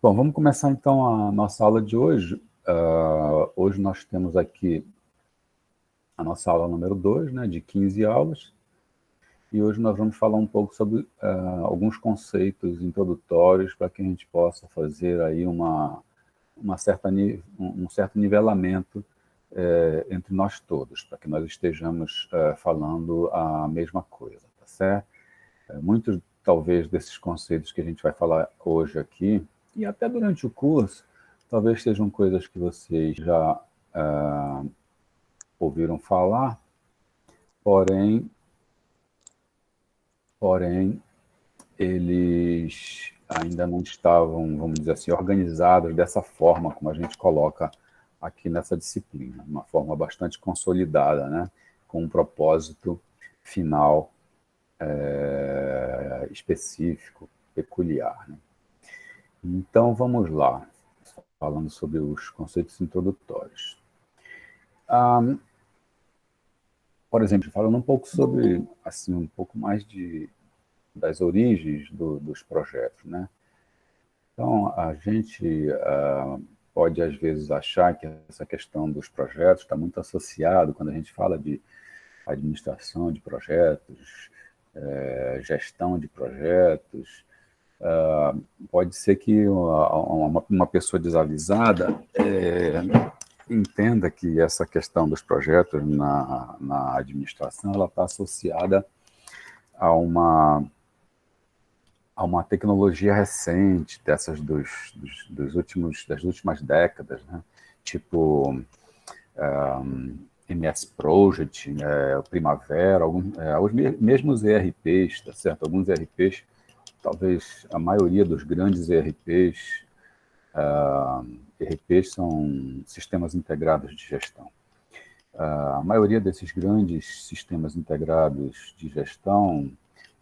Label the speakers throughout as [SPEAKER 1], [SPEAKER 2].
[SPEAKER 1] Bom, vamos começar então a nossa aula de hoje. Hoje nós temos aqui a nossa aula número 2, né, de 15 aulas, e hoje nós vamos falar um pouco sobre alguns conceitos introdutórios para que a gente possa fazer aí um certo nivelamento entre nós todos, para que nós estejamos falando a mesma coisa, tá certo? Muitos, talvez, desses conceitos que a gente vai falar hoje aqui, e até durante o curso, talvez sejam coisas que vocês já ouviram falar, porém, eles ainda não estavam, vamos dizer assim, organizados dessa forma como a gente coloca aqui nessa disciplina, uma forma bastante consolidada, né? Com um propósito final específico, peculiar, né? Então, vamos lá, falando sobre os conceitos introdutórios. Por exemplo, falando um pouco sobre, assim, um pouco mais das origens dos projetos, né? Então, a gente pode, às vezes, achar que essa questão dos projetos está muito associado, quando a gente fala de administração de projetos, gestão de projetos, pode ser que uma pessoa desavisada entenda que essa questão dos projetos na administração ela está associada a uma tecnologia recente dessas das últimas décadas, né? Tipo MS Project, Primavera, mesmo os ERPs, tá certo? Alguns ERPs, talvez a maioria dos grandes ERPs são sistemas integrados de gestão. A maioria desses grandes sistemas integrados de gestão,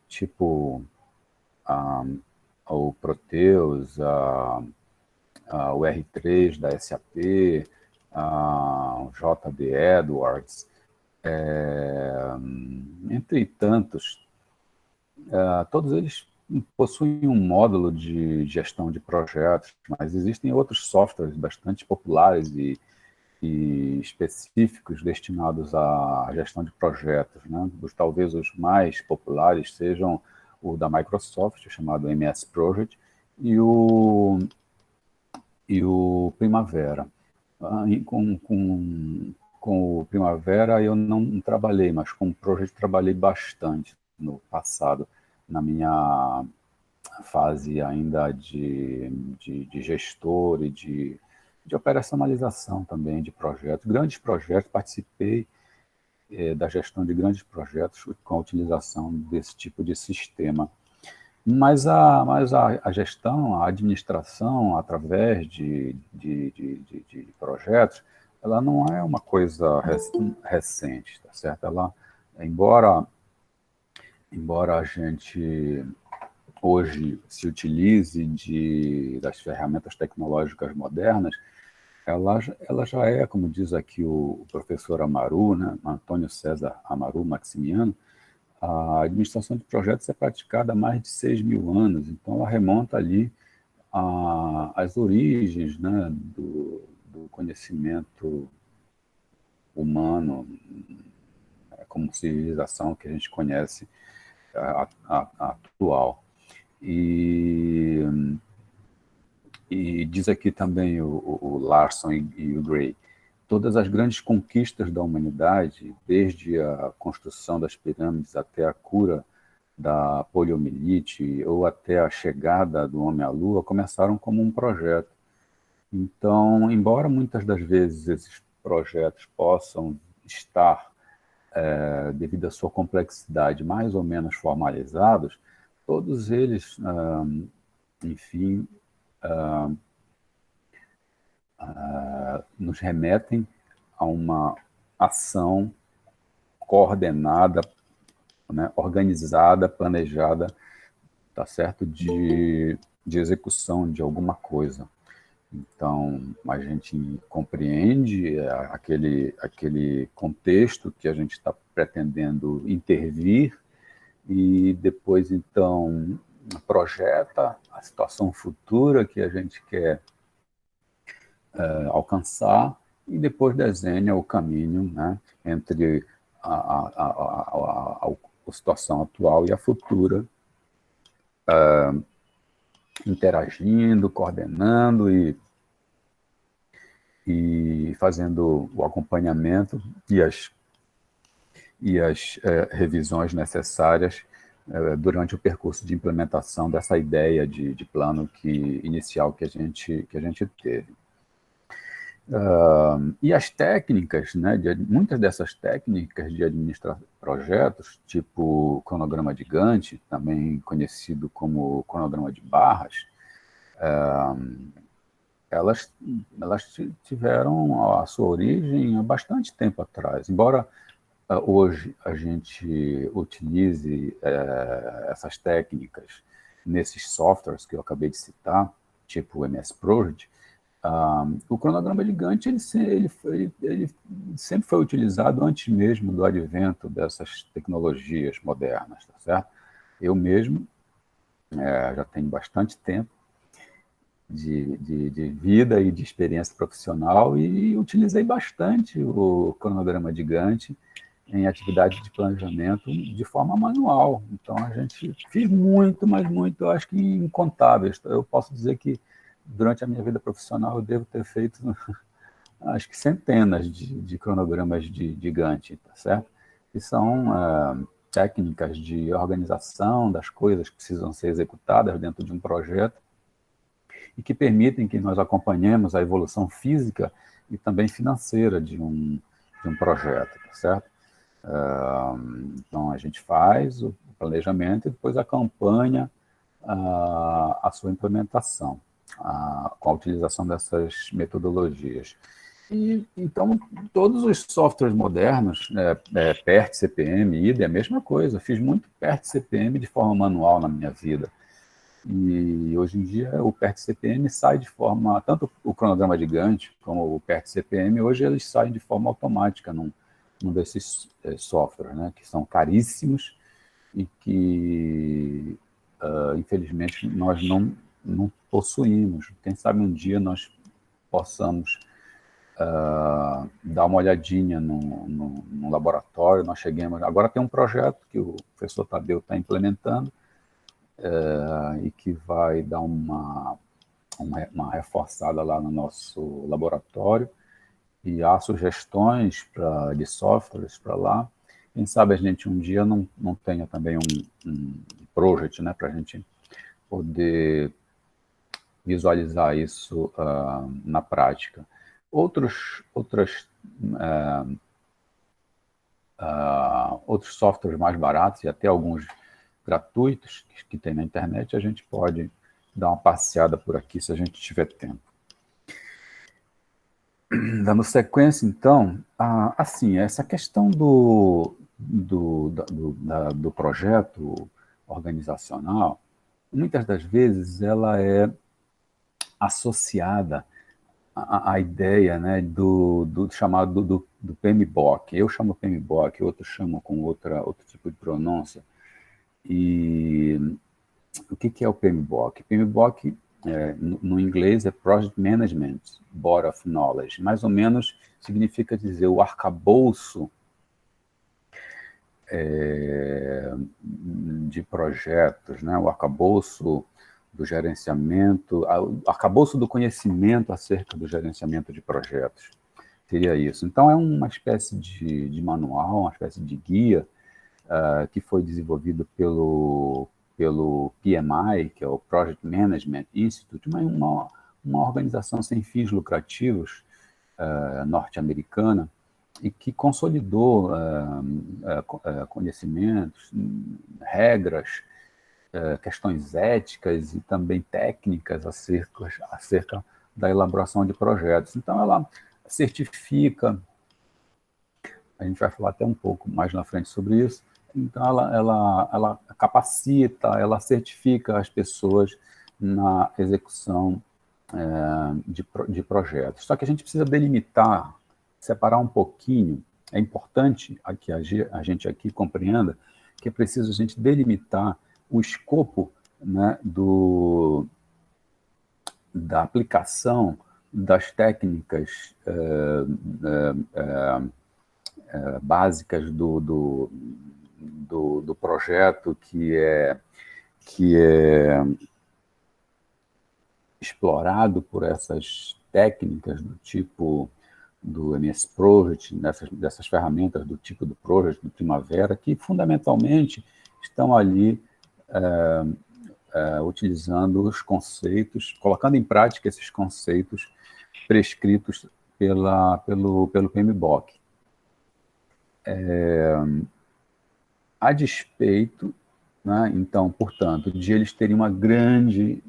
[SPEAKER 1] tipo o Proteus, o R3 da SAP, o JD Edwards, entre tantos, todos eles possuem um módulo de gestão de projetos, mas existem outros softwares bastante populares e específicos destinados à gestão de projetos, né? Talvez os mais populares sejam o da Microsoft, chamado MS Project, e o Primavera. Com o Primavera eu não trabalhei, mas com o Project trabalhei bastante no passado, na minha fase ainda de gestor e de operacionalização também de projetos, grandes projetos, participei da gestão de grandes projetos com a utilização desse tipo de sistema. Mas a gestão, a administração através de projetos, ela não é uma coisa recente, tá certo? Ela, embora a gente hoje se utilize das ferramentas tecnológicas modernas, ela já é, como diz aqui o professor Amaru, né, Antônio César Amaru Maximiano, a administração de projetos é praticada há mais de 6.000 anos, então ela remonta ali às origens, né, do conhecimento humano como civilização que a gente conhece atual. E diz aqui também o Larson e o Gray, todas as grandes conquistas da humanidade, desde a construção das pirâmides até a cura da poliomielite ou até a chegada do homem à Lua, começaram como um projeto. Então, embora muitas das vezes esses projetos possam estar, devido à sua complexidade, mais ou menos formalizados, todos eles, enfim, nos remetem a uma ação coordenada, né, organizada, planejada, tá certo, de execução de alguma coisa. Então, a gente compreende aquele contexto que a gente está pretendendo intervir e depois, então, projeta a situação futura que a gente quer alcançar e depois desenha o caminho, né, entre a situação atual e a futura, interagindo, coordenando e fazendo o acompanhamento e as revisões necessárias durante o percurso de implementação dessa ideia de plano inicial que a gente teve. E as técnicas, né, muitas dessas técnicas de administrar projetos, tipo cronograma de Gantt, também conhecido como cronograma de barras, elas tiveram a sua origem há bastante tempo atrás. Embora hoje a gente utilize essas técnicas nesses softwares que eu acabei de citar, tipo o MS Project, o cronograma de Gantt ele sempre foi utilizado antes mesmo do advento dessas tecnologias modernas, tá certo? Eu mesmo já tenho bastante tempo de vida e de experiência profissional e utilizei bastante o cronograma de Gantt em atividade de planejamento de forma manual. Então, a gente fez muito, mas muito, eu acho que incontáveis. Eu posso dizer que durante a minha vida profissional eu devo ter feito, acho que centenas de cronogramas de Gantt, tá certo? Que são técnicas de organização das coisas que precisam ser executadas dentro de um projeto e que permitem que nós acompanhemos a evolução física e também financeira de um projeto, tá certo? Então, a gente faz o planejamento e depois acompanha a sua implementação, com a utilização dessas metodologias. E, então, todos os softwares modernos, PERT, CPM, IDE, é a mesma coisa. Fiz muito PERT, CPM de forma manual na minha vida. E hoje em dia o PERT-CPM sai de forma, tanto o cronograma de Gantt como o PERT-CPM, hoje eles saem de forma automática num desses softwares, né, que são caríssimos e que, infelizmente, nós não possuímos. Quem sabe um dia nós possamos dar uma olhadinha no laboratório, nós cheguemos... Agora tem um projeto que o professor Tadeu está implementando, e que vai dar uma reforçada lá no nosso laboratório, e há sugestões de softwares para lá. Quem sabe a gente um dia não tenha também um project, né, para a gente poder visualizar isso na prática. Outros softwares mais baratos e até alguns gratuitos que tem na internet, a gente pode dar uma passeada por aqui se a gente tiver tempo. Dando sequência, então, assim, essa questão do projeto organizacional, muitas das vezes ela é associada à ideia, né, do chamado do PMBOK. Eu chamo PMBOK, outros chamam com outro tipo de pronúncia. E o que é o PMBOK? PMBOK, no inglês, é Project Management Body of Knowledge. Mais ou menos significa dizer o arcabouço de projetos, né? O arcabouço do gerenciamento, o arcabouço do conhecimento acerca do gerenciamento de projetos. Seria isso. Então, é uma espécie de manual, uma espécie de guia que foi desenvolvido pelo PMI, que é o Project Management Institute, uma organização sem fins lucrativos norte-americana, e que consolidou conhecimentos, regras, questões éticas e também técnicas acerca da elaboração de projetos. Então, ela certifica, a gente vai falar até um pouco mais na frente sobre isso. Então, ela capacita, ela certifica as pessoas na execução de projetos. Só que a gente precisa delimitar, separar um pouquinho. É importante que a gente aqui compreenda que é preciso a gente delimitar o escopo, né, da aplicação das técnicas básicas do projeto que é explorado por essas técnicas do tipo do MS Project, dessas ferramentas do tipo do Project, do Primavera, que fundamentalmente estão ali utilizando os conceitos, colocando em prática esses conceitos prescritos pelo PMBOK. A despeito, né, então, portanto, de eles terem uma grande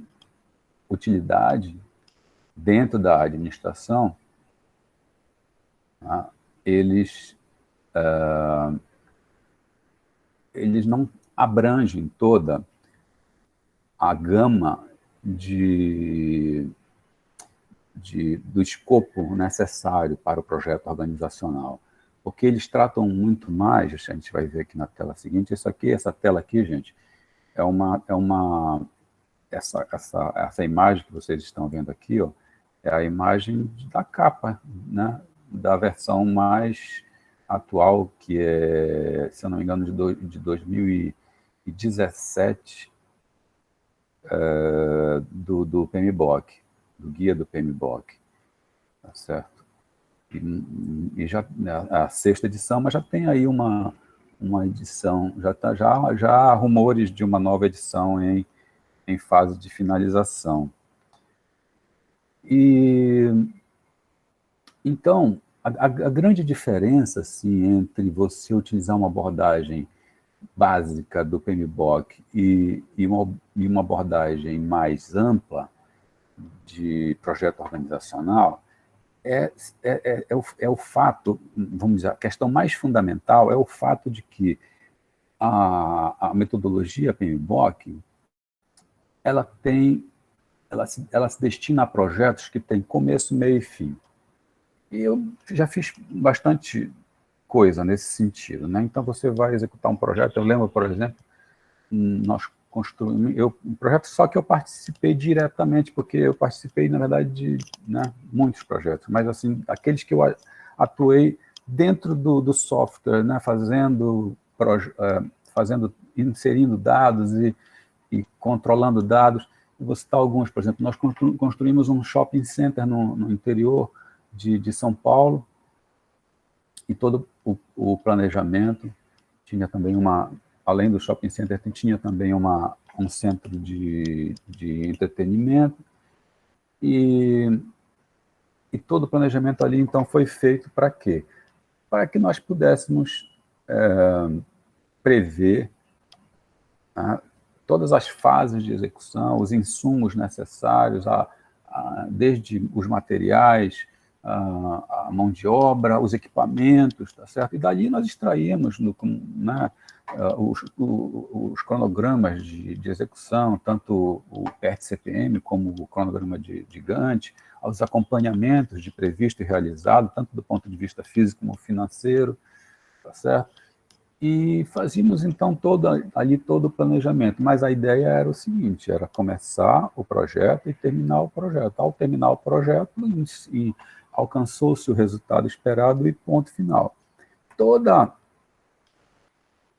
[SPEAKER 1] utilidade dentro da administração, tá, eles não abrangem toda a gama do escopo necessário para o projeto organizacional, porque eles tratam muito mais, a gente vai ver aqui na tela seguinte, essa tela aqui, gente, essa imagem que vocês estão vendo aqui, ó, é a imagem da capa, né, da versão mais atual, que é, se eu não me engano, de 2017, do PMBOK, do guia do PMBOK, tá certo? E já a sexta edição, mas já tem aí uma edição, já há rumores de uma nova edição em fase de finalização. E então, a grande diferença assim, entre você utilizar uma abordagem básica do PMBOK e uma abordagem mais ampla de projeto organizacional é o fato, vamos dizer, a questão mais fundamental é o fato de que a metodologia PMBOK ela se destina a projetos que têm começo, meio e fim. E eu já fiz bastante coisa nesse sentido, né? Então você vai executar um projeto, eu lembro, por exemplo, nós construímos, um projeto só que eu participei diretamente, porque eu participei, na verdade, de, né, muitos projetos, mas assim, aqueles que eu atuei dentro do software, né, inserindo dados e controlando dados. Eu vou citar alguns, por exemplo, nós construímos um shopping center no interior de São Paulo, e todo o planejamento tinha também além do shopping center, tinha também um centro de entretenimento, e todo o planejamento ali, então, foi feito para quê? Para que nós pudéssemos prever, né, todas as fases de execução, os insumos necessários, desde os materiais, a mão de obra, os equipamentos, tá certo? E dali nós extraímos, né, os cronogramas de execução, tanto o PERT-CPM como o cronograma de Gantt, os acompanhamentos de previsto e realizado, tanto do ponto de vista físico como financeiro, tá certo? E fazíamos, então, ali todo o planejamento. Mas a ideia era o seguinte, era começar o projeto e terminar o projeto. Ao terminar o projeto, alcançou-se o resultado esperado e ponto final.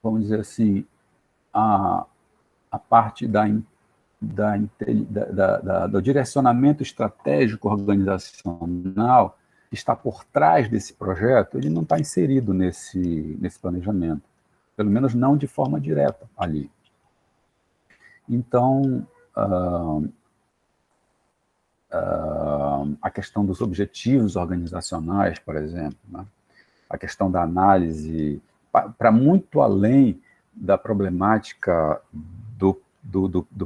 [SPEAKER 1] Vamos dizer assim, a parte do direcionamento estratégico organizacional que está por trás desse projeto, ele não está inserido nesse planejamento, pelo menos não de forma direta ali. Então, a questão dos objetivos organizacionais, por exemplo, né? A questão da análise, para muito além da problemática do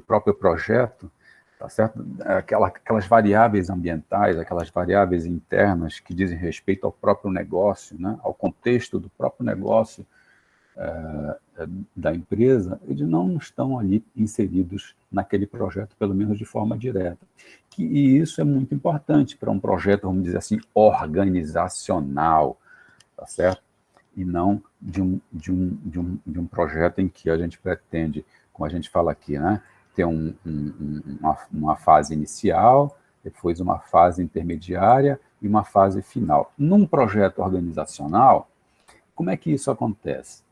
[SPEAKER 1] próprio projeto, tá certo? Aquelas variáveis ambientais, aquelas variáveis internas que dizem respeito ao próprio negócio, né? Ao contexto do próprio negócio, da empresa, eles não estão ali inseridos naquele projeto, pelo menos de forma direta. E isso é muito importante para um projeto, vamos dizer assim, organizacional, tá certo? E não de um projeto em que a gente pretende, como a gente fala aqui, né, ter uma fase inicial, depois uma fase intermediária e uma fase final. Num projeto organizacional, como é que isso acontece?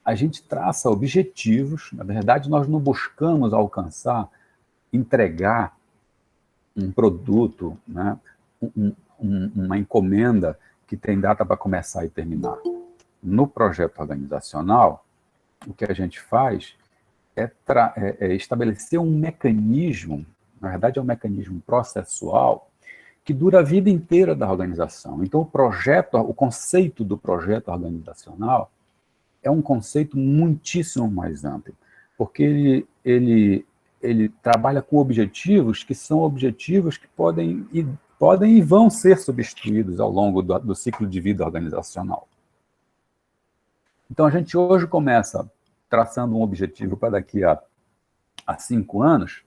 [SPEAKER 1] A gente traça objetivos, na verdade, nós não buscamos alcançar, entregar um produto, né, uma encomenda que tem data para começar e terminar. No projeto organizacional, o que a gente faz é estabelecer um mecanismo, na verdade é um mecanismo processual, que dura a vida inteira da organização. Então, o conceito do projeto organizacional é um conceito muitíssimo mais amplo, porque ele trabalha com objetivos que são objetivos que podem e vão ser substituídos ao longo do ciclo de vida organizacional. Então, a gente hoje começa traçando um objetivo para daqui a 5 anos,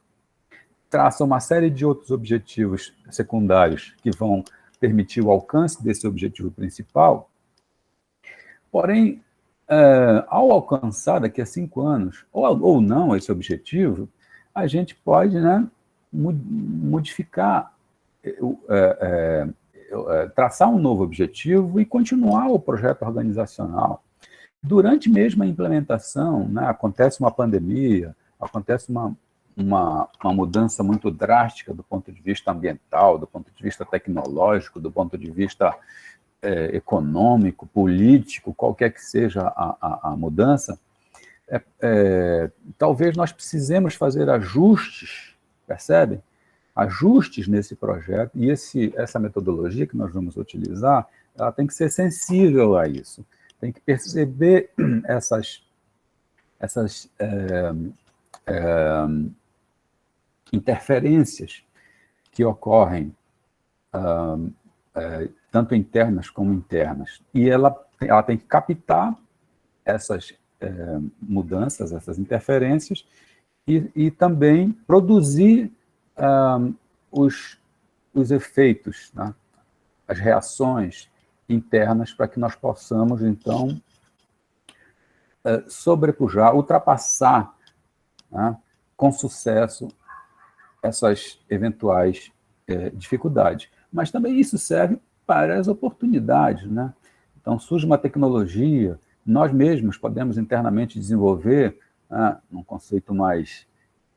[SPEAKER 1] traça uma série de outros objetivos secundários que vão permitir o alcance desse objetivo principal, porém, ao alcançar daqui a 5 anos, ou não esse objetivo, a gente pode, né, modificar, traçar um novo objetivo e continuar o projeto organizacional. Durante mesmo a implementação, né, acontece uma pandemia, acontece uma mudança muito drástica do ponto de vista ambiental, do ponto de vista tecnológico, do ponto de vista econômico, político, qualquer que seja a mudança, talvez nós precisemos fazer ajustes, percebe? Ajustes nesse projeto, e essa metodologia que nós vamos utilizar, ela tem que ser sensível a isso, tem que perceber essas interferências que ocorrem, tanto internas como internas, e ela tem que captar essas mudanças, essas interferências, e também produzir os efeitos, né? As reações internas, para que nós possamos, então, sobrepujar, ultrapassar, né, com sucesso essas eventuais dificuldades. Mas também isso serve para as oportunidades, né? Então, surge uma tecnologia, nós mesmos podemos internamente desenvolver, num conceito mais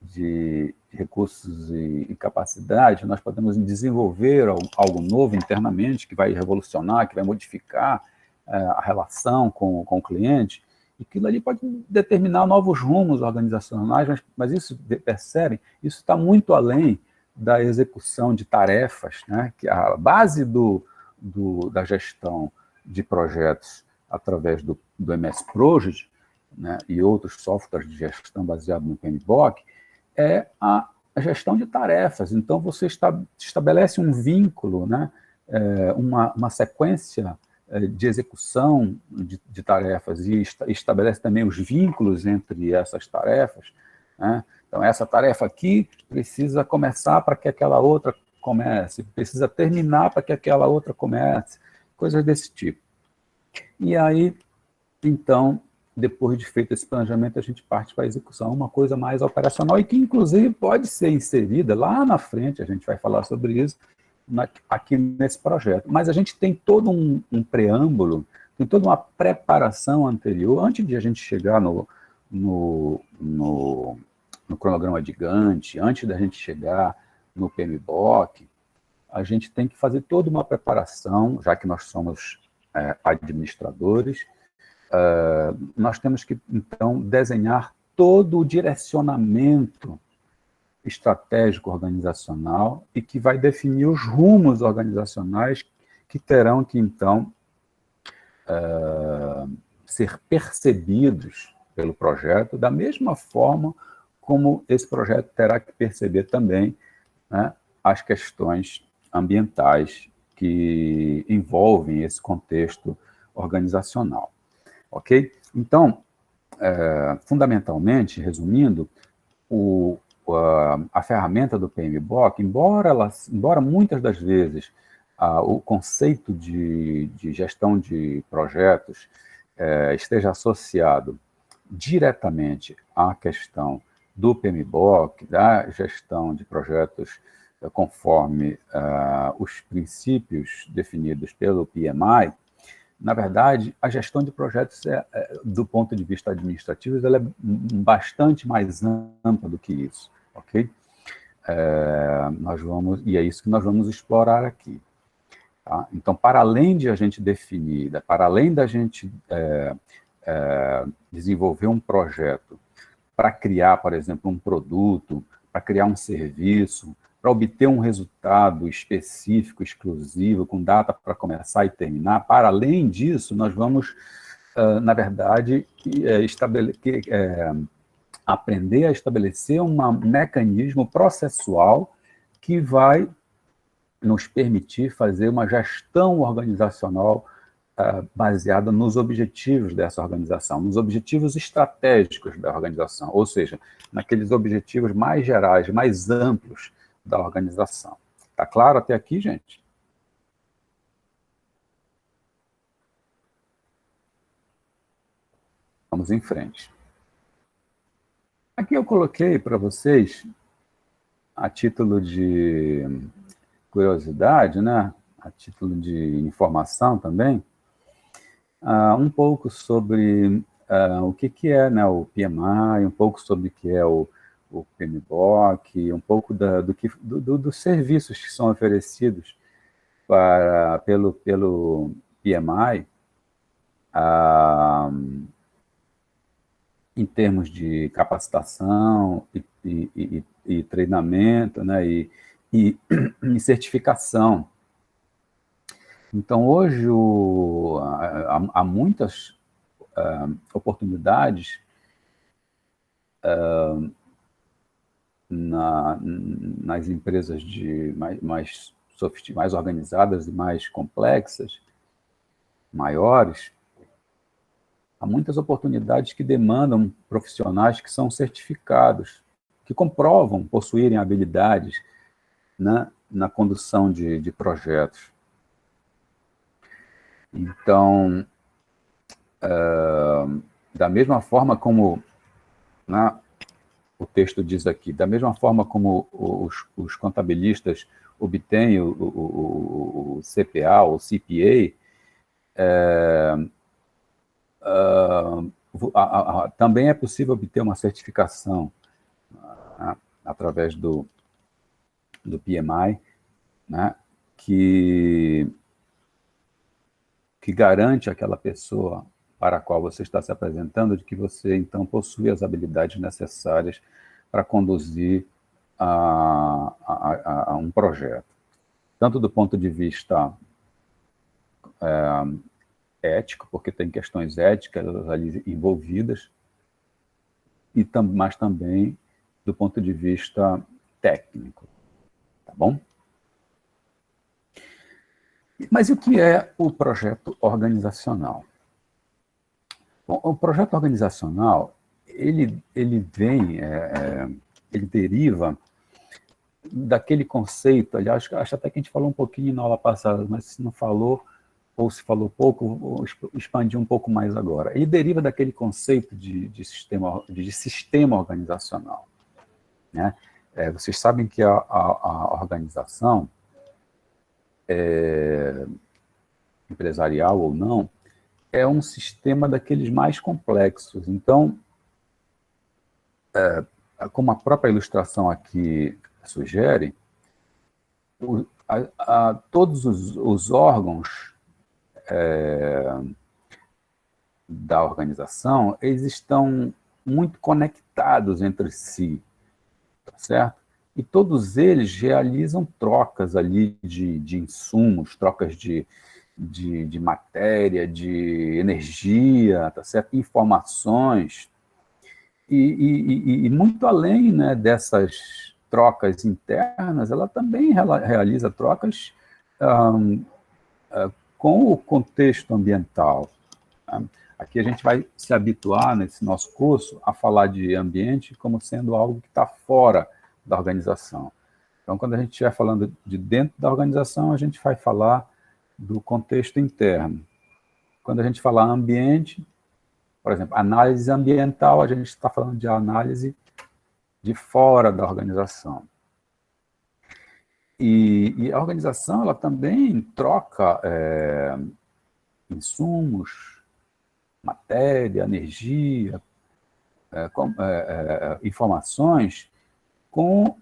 [SPEAKER 1] de recursos e capacidade, nós podemos desenvolver algo novo internamente que vai revolucionar, que vai modificar a relação com o cliente, e aquilo ali pode determinar novos rumos organizacionais, mas isso, percebem, isso está muito além da execução de tarefas, né? Que a base da gestão de projetos através do MS Project, né, e outros softwares de gestão baseados no PMBOK, é a gestão de tarefas. Então, você estabelece um vínculo, né, uma sequência de execução de tarefas, e estabelece também os vínculos entre essas tarefas, né? Então, essa tarefa aqui precisa começar para que aquela outra comece, precisa terminar para que aquela outra comece, coisas desse tipo. E aí, então, depois de feito esse planejamento, a gente parte para a execução, uma coisa mais operacional e que, inclusive, pode ser inserida lá na frente, a gente vai falar sobre isso, aqui nesse projeto. Mas a gente tem todo um preâmbulo, tem toda uma preparação anterior, antes de a gente chegar no cronograma de Gantt, antes da gente chegar no PMBOK, a gente tem que fazer toda uma preparação, já que nós somos administradores, nós temos que, então, desenhar todo o direcionamento estratégico organizacional e que vai definir os rumos organizacionais que terão que, então, ser percebidos pelo projeto, da mesma forma como esse projeto terá que perceber também, né, as questões ambientais que envolvem esse contexto organizacional. Ok? Então, fundamentalmente, resumindo, a ferramenta do PMBOK, embora muitas das vezes o conceito de gestão de projetos esteja associado diretamente à questão do PMBOK, da gestão de projetos conforme os princípios definidos pelo PMI, na verdade, a gestão de projetos, do ponto de vista administrativo, ela é bastante mais ampla do que isso, ok? E é isso que nós vamos explorar aqui. Tá? Então, para além de a gente definir, para além da gente desenvolver um projeto para criar, por exemplo, um produto, para criar um serviço, para obter um resultado específico, exclusivo, com data para começar e terminar, para além disso, nós vamos, na verdade, aprender a estabelecer um mecanismo processual que vai nos permitir fazer uma gestão organizacional baseada nos objetivos dessa organização, nos objetivos estratégicos da organização, ou seja, naqueles objetivos mais gerais, mais amplos da organização. Está claro até aqui, gente? Vamos em frente. Aqui eu coloquei para vocês, a título de curiosidade, né? A título de informação também, um pouco sobre o que é, né, o PMI, um pouco sobre o que é o PMBOK, um pouco dos serviços que são oferecidos pelo PMI em termos de capacitação e treinamento, né, e certificação. Então, hoje, há muitas oportunidades nas empresas mais organizadas e mais complexas, maiores, há muitas oportunidades que demandam profissionais que são certificados, que comprovam possuírem habilidades, né, na condução de projetos. Então, da mesma forma como, né, o texto diz aqui, da mesma forma como os contabilistas obtêm o CPA, o CPA, também é possível obter uma certificação, né, através do PMI, né, que garante àquela pessoa para a qual você está se apresentando de que você, então, possui as habilidades necessárias para conduzir a um projeto. Tanto do ponto de vista ético, porque tem questões éticas ali envolvidas, mas também do ponto de vista técnico. Tá bom? Mas e o que é o projeto organizacional? Bom, o projeto organizacional, ele deriva daquele conceito, aliás, acho até que a gente falou um pouquinho na aula passada, mas se não falou, ou se falou pouco, vou expandir um pouco mais agora. Ele deriva daquele conceito de sistema organizacional, né? Vocês sabem que a organização, empresarial ou não, é um sistema daqueles mais complexos. Então, como a própria ilustração aqui sugere, todos os órgãos da organização, eles estão muito conectados entre si, tá certo? E todos eles realizam trocas ali de insumos, trocas de matéria, de energia, tá certo? Informações. E muito além, né, dessas trocas internas, ela também realiza trocas com o contexto ambiental. Tá? Aqui a gente vai se habituar, nesse nosso curso, a falar de ambiente como sendo algo que está fora da organização. Então, quando a gente estiver falando de dentro da organização, a gente vai falar do contexto interno. Quando a gente falar ambiente, por exemplo, análise ambiental, a gente está falando de análise de fora da organização. E a organização, ela também troca insumos, matéria, energia, informações com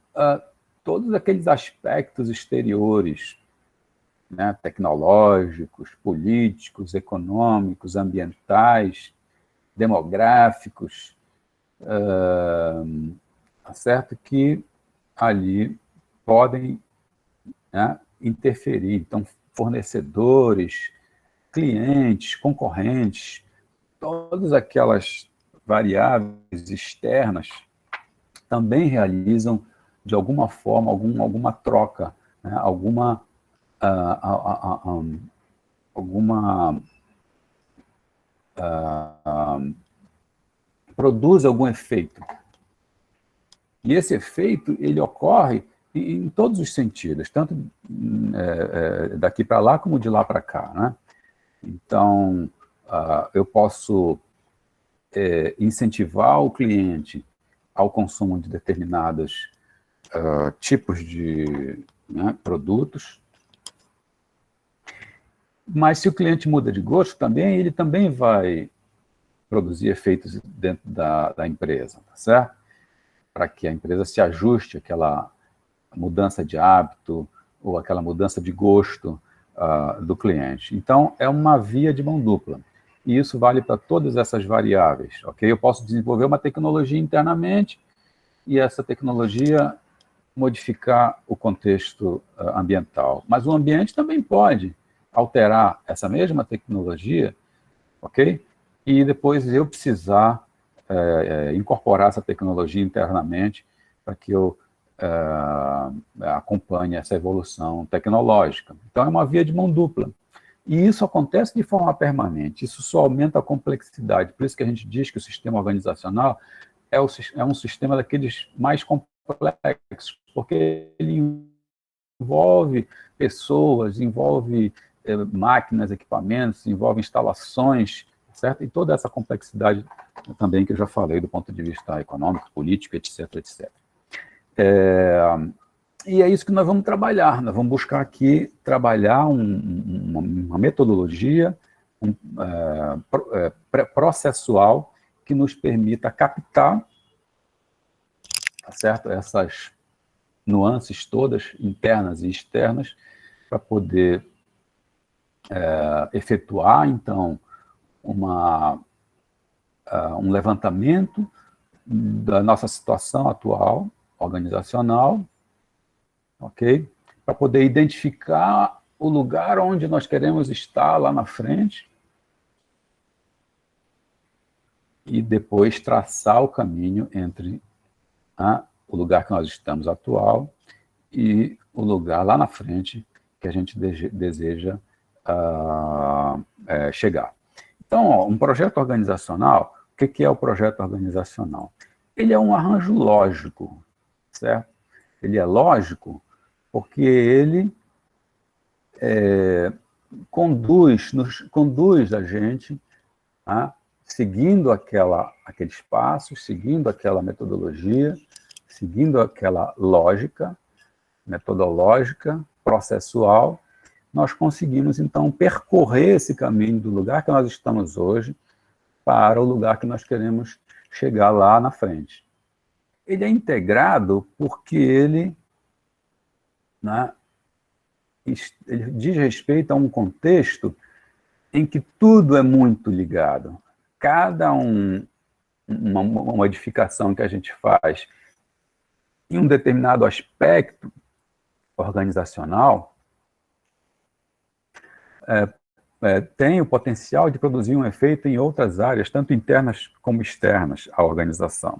[SPEAKER 1] todos aqueles aspectos exteriores, né, tecnológicos, políticos, econômicos, ambientais, demográficos, certo? Que ali podem, né, interferir. Então, fornecedores, clientes, concorrentes, todas aquelas variáveis externas também realizam, de alguma forma, alguma troca, né, produz algum efeito. E esse efeito, ele ocorre em todos os sentidos, tanto daqui para lá como de lá para cá, né? Então, eu posso incentivar o cliente ao consumo de determinados tipos de, né, produtos, mas se o cliente muda de gosto também, ele também vai produzir efeitos dentro da empresa, tá certo? Para que a empresa se ajuste àquela mudança de hábito ou aquela mudança de gosto do cliente. Então, é uma via de mão dupla. E isso vale para todas essas variáveis, ok? Eu posso desenvolver uma tecnologia internamente e essa tecnologia modificar o contexto ambiental. Mas o ambiente também pode alterar essa mesma tecnologia, ok? E depois eu precisar incorporar essa tecnologia internamente para que eu acompanhe essa evolução tecnológica. Então, é uma via de mão dupla. E isso acontece de forma permanente, isso só aumenta a complexidade. Por isso que a gente diz que o sistema organizacional é um sistema daqueles mais complexos, porque ele envolve pessoas, envolve máquinas, equipamentos, envolve instalações, certo? E toda essa complexidade também que eu já falei do ponto de vista econômico, político, etc, etc. E é isso que nós vamos trabalhar. Nós vamos buscar aqui trabalhar uma metodologia processual que nos permita captar, tá certo? Essas nuances todas, internas e externas, para poder efetuar, então, um levantamento da nossa situação atual, organizacional, ok? Para poder identificar o lugar onde nós queremos estar lá na frente e depois traçar o caminho entre o lugar que nós estamos atual e o lugar lá na frente que a gente deseja chegar. Então, um projeto organizacional, o que é o projeto organizacional? Ele é um arranjo lógico, certo? Ele é lógico porque ele conduz a gente seguindo aqueles passos, seguindo aquela metodologia, seguindo aquela lógica metodológica, processual, nós conseguimos, então, percorrer esse caminho do lugar que nós estamos hoje para o lugar que nós queremos chegar lá na frente. Ele é integrado porque ele diz respeito a um contexto em que tudo é muito ligado. Cada uma modificação que a gente faz em um determinado aspecto organizacional tem o potencial de produzir um efeito em outras áreas, tanto internas como externas à organização.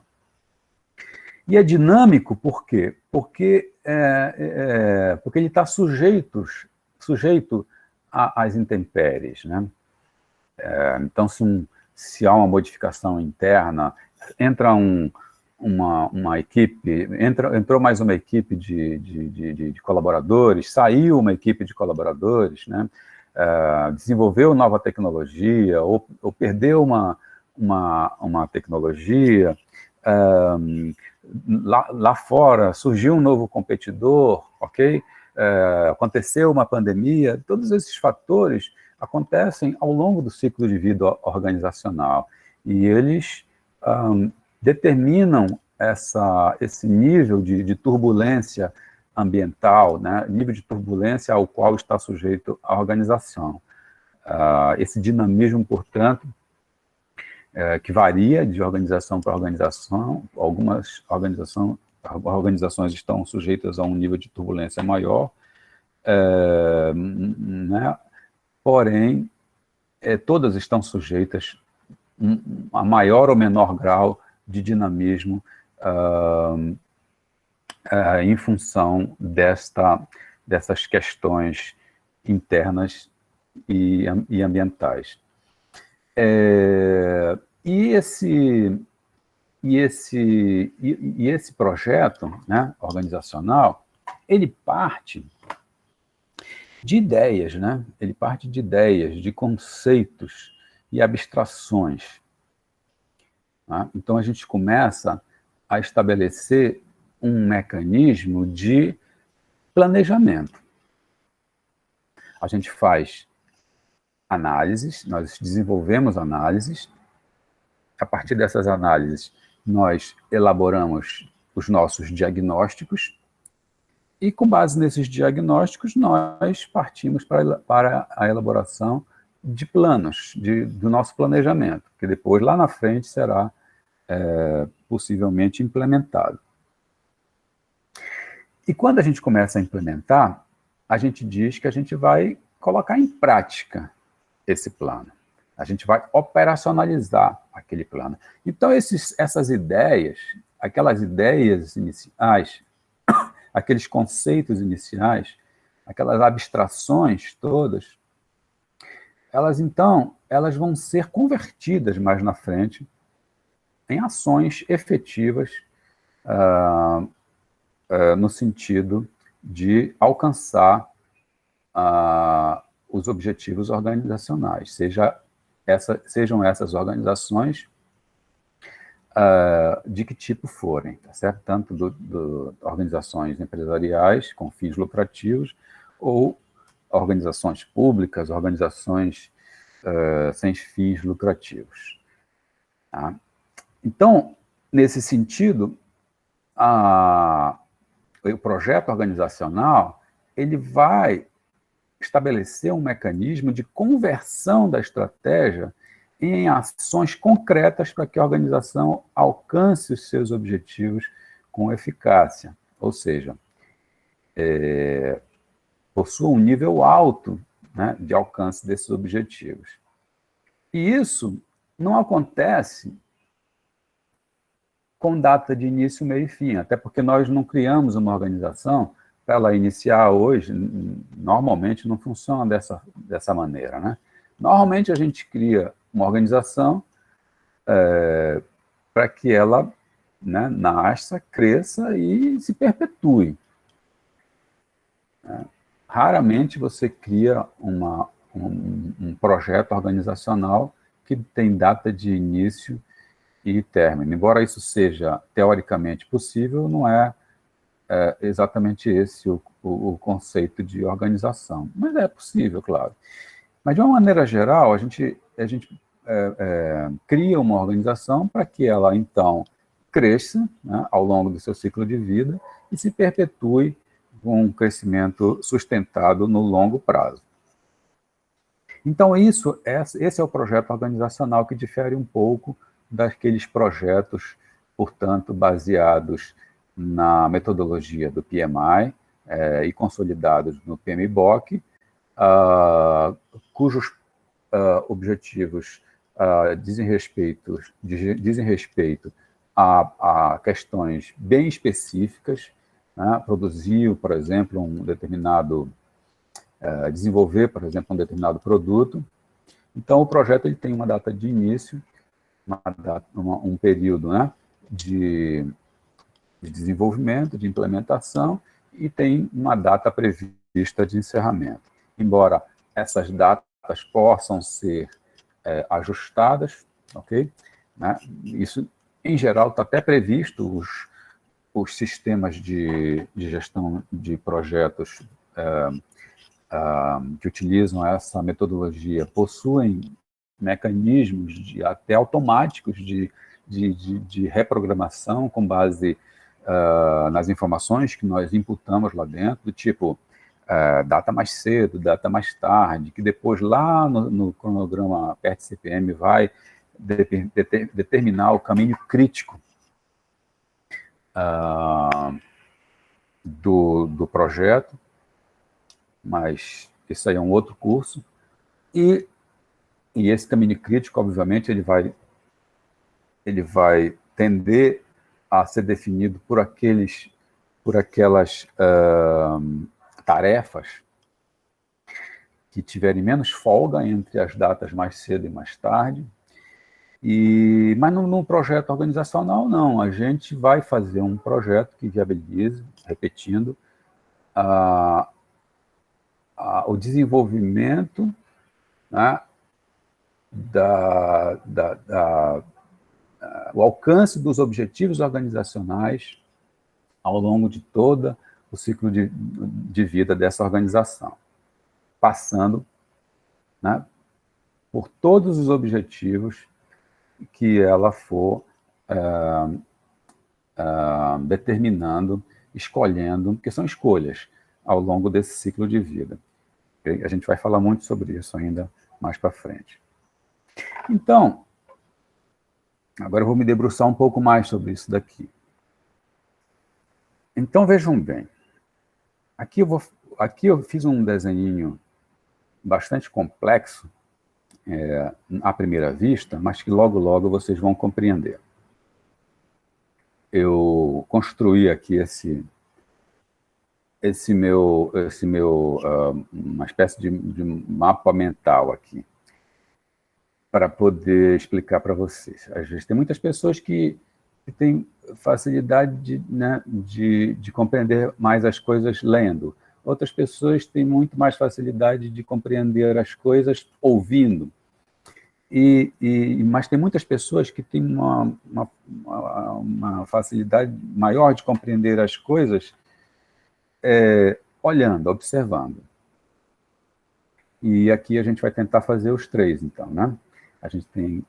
[SPEAKER 1] E é dinâmico por quê? Porque ele está sujeito às intempéries, né? Então, se se há uma modificação interna, entra uma equipe, entrou mais uma equipe de colaboradores, saiu uma equipe de colaboradores, né? Desenvolveu nova tecnologia, ou perdeu uma tecnologia, lá fora surgiu um novo competidor, ok? Aconteceu uma pandemia, todos esses fatores acontecem ao longo do ciclo de vida organizacional, e eles determinam esse nível de turbulência ambiental, né? Nível de turbulência ao qual está sujeito a organização. Esse dinamismo, portanto, que varia de organização para organização, algumas organizações estão sujeitas a um nível de turbulência maior, né? Porém, todas estão sujeitas a maior ou menor grau de dinamismo em função dessas questões internas e ambientais. E esse projeto, né, organizacional, ele parte de ideias, né? Ele parte de ideias, de conceitos e abstrações. Tá? Então, a gente começa a estabelecer um mecanismo de planejamento. A gente faz análises, nós desenvolvemos análises. A partir dessas análises, nós elaboramos os nossos diagnósticos, e com base nesses diagnósticos, nós partimos para a elaboração de planos, do nosso planejamento, que depois, lá na frente, será possivelmente implementado. E quando a gente começa a implementar, a gente diz que a gente vai colocar em prática esse plano. A gente vai operacionalizar aquele plano. Então, essas ideias, aquelas ideias iniciais, aqueles conceitos iniciais, aquelas abstrações todas, elas vão ser convertidas mais na frente em ações efetivas no sentido de alcançar os objetivos organizacionais, sejam essas organizações de que tipo forem, tá certo? Tanto organizações empresariais com fins lucrativos, ou organizações públicas, organizações sem fins lucrativos. Tá? Então, nesse sentido, o projeto organizacional ele vai estabelecer um mecanismo de conversão da estratégia em ações concretas para que a organização alcance os seus objetivos com eficácia, ou seja, possua um nível alto, né, de alcance desses objetivos. E isso não acontece com data de início, meio e fim, até porque nós não criamos uma organização para ela iniciar hoje. Normalmente não funciona dessa maneira, né? Normalmente a gente cria uma organização para que ela, né, nasça, cresça e se perpetue. Raramente você cria um projeto organizacional que tem data de início e término. Embora isso seja teoricamente possível, não é exatamente esse o conceito de organização. Mas é possível, claro. Mas, de uma maneira geral, a gente cria uma organização para que ela, então, cresça, né, ao longo do seu ciclo de vida e se perpetue com um crescimento sustentado no longo prazo. Então, esse é o projeto organizacional que difere um pouco daqueles projetos, portanto, baseados na metodologia do PMI e consolidados no PMBOK, cujos objetivos dizem respeito a questões bem específicas, né? Produzir, por exemplo, desenvolver, por exemplo, um determinado produto. Então, o projeto ele tem uma data de início um período, né, de desenvolvimento, de implementação, e tem uma data prevista de encerramento. Embora essas datas possam ser ajustadas, ok? Né? Isso, em geral, está até previsto, os sistemas de gestão de projetos que utilizam essa metodologia possuem mecanismos até automáticos de reprogramação com base nas informações que nós imputamos lá dentro, do tipo data mais cedo, data mais tarde, que depois lá no cronograma PERT-CPM vai determinar o caminho crítico do projeto, mas isso aí é um outro curso, e esse caminho crítico, obviamente, ele vai tender a ser definido por aquelas tarefas que tiverem menos folga entre as datas mais cedo e mais tarde. Mas no projeto organizacional, não. A gente vai fazer um projeto que viabilize, repetindo, o desenvolvimento, né, o alcance dos objetivos organizacionais ao longo de todo o ciclo de vida dessa organização, passando, né, por todos os objetivos que ela for determinando, escolhendo, porque são escolhas ao longo desse ciclo de vida. A gente vai falar muito sobre isso ainda mais para frente. Então, agora eu vou me debruçar um pouco mais sobre isso daqui. Então, vejam bem. Aqui eu fiz um desenhinho bastante complexo, à primeira vista, mas que logo, logo vocês vão compreender. Eu construí aqui uma espécie de mapa mental aqui, para poder explicar para vocês. Às vezes tem muitas pessoas que têm facilidade de compreender mais as coisas lendo. Outras pessoas têm muito mais facilidade de compreender as coisas ouvindo. Mas tem muitas pessoas que têm uma facilidade maior de compreender as coisas olhando, observando. E aqui a gente vai tentar fazer os três, então, né? A gente tem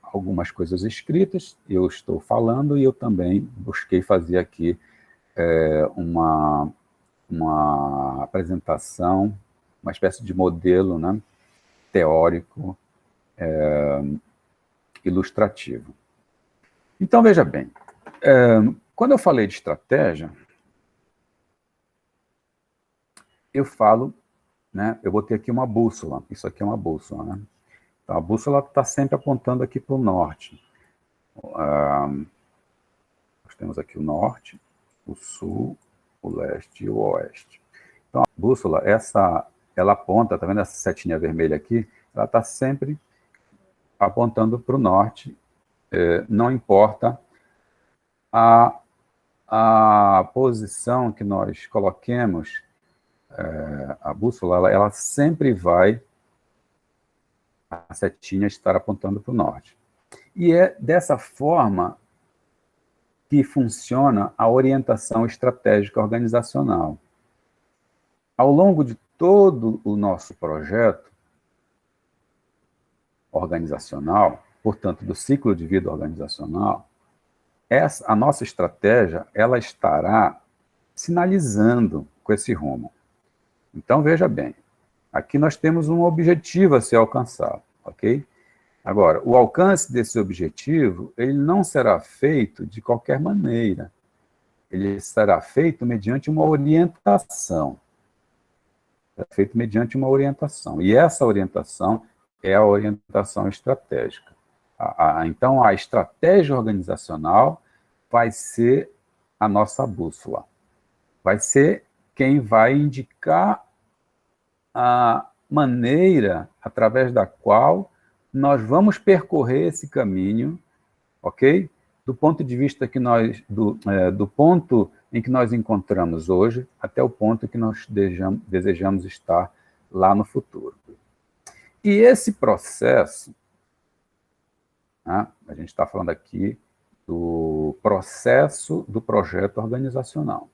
[SPEAKER 1] algumas coisas escritas, eu estou falando, e eu também busquei fazer aqui uma apresentação, uma espécie de modelo, né, teórico, ilustrativo. Então, veja bem, quando eu falei de estratégia, eu falo, né, eu botei aqui uma bússola, isso aqui é uma bússola, né? Então, a bússola está sempre apontando aqui para o norte. Nós temos aqui o norte, o sul, o leste e o oeste. Então, a bússola, ela aponta, está vendo essa setinha vermelha aqui? Ela está sempre apontando para o norte, não importa a posição que nós coloquemos, a bússola, ela sempre vai, a setinha estar apontando para o norte. E é dessa forma que funciona a orientação estratégica organizacional. Ao longo de todo o nosso projeto organizacional, portanto, do ciclo de vida organizacional, a nossa estratégia, ela estará sinalizando com esse rumo. Então, veja bem, aqui nós temos um objetivo a ser alcançado, ok? Agora, o alcance desse objetivo, ele não será feito de qualquer maneira. Ele será feito mediante uma orientação. Será feito mediante uma orientação. E essa orientação é a orientação estratégica. Então, a estratégia organizacional vai ser a nossa bússola. Vai ser quem vai indicar a maneira através da qual nós vamos percorrer esse caminho, ok? Do ponto de vista que do ponto em que nós encontramos hoje até o ponto em que nós desejamos estar lá no futuro. E esse processo, né, a gente está falando aqui do processo do projeto organizacional.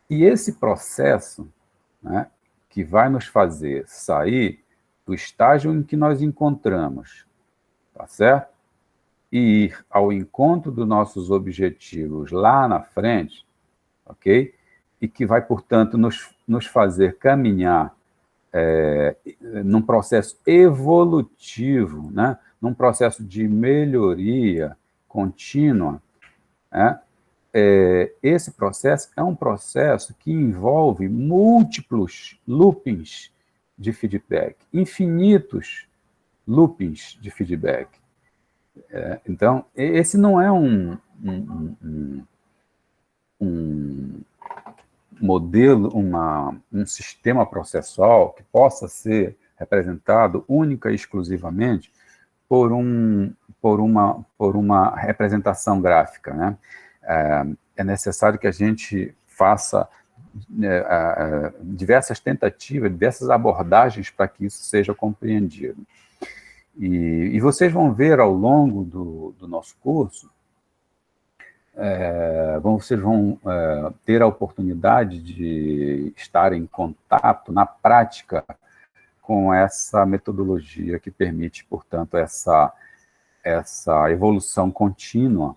[SPEAKER 1] E esse processo, né, que vai nos fazer sair do estágio em que nós encontramos, tá certo? E ir ao encontro dos nossos objetivos lá na frente, ok? E que vai, portanto, nos fazer caminhar num processo evolutivo, né? Num processo de melhoria contínua, né? Esse processo é um processo que envolve múltiplos loopings de feedback, infinitos loopings de feedback. Então, esse não é um modelo, um sistema processual que possa ser representado única e exclusivamente por uma representação gráfica, né? É necessário que a gente faça diversas tentativas, diversas abordagens para que isso seja compreendido. E vocês vão ver ao longo do nosso curso, vocês vão ter a oportunidade de estar em contato, na prática, com essa metodologia que permite, portanto, essa evolução contínua,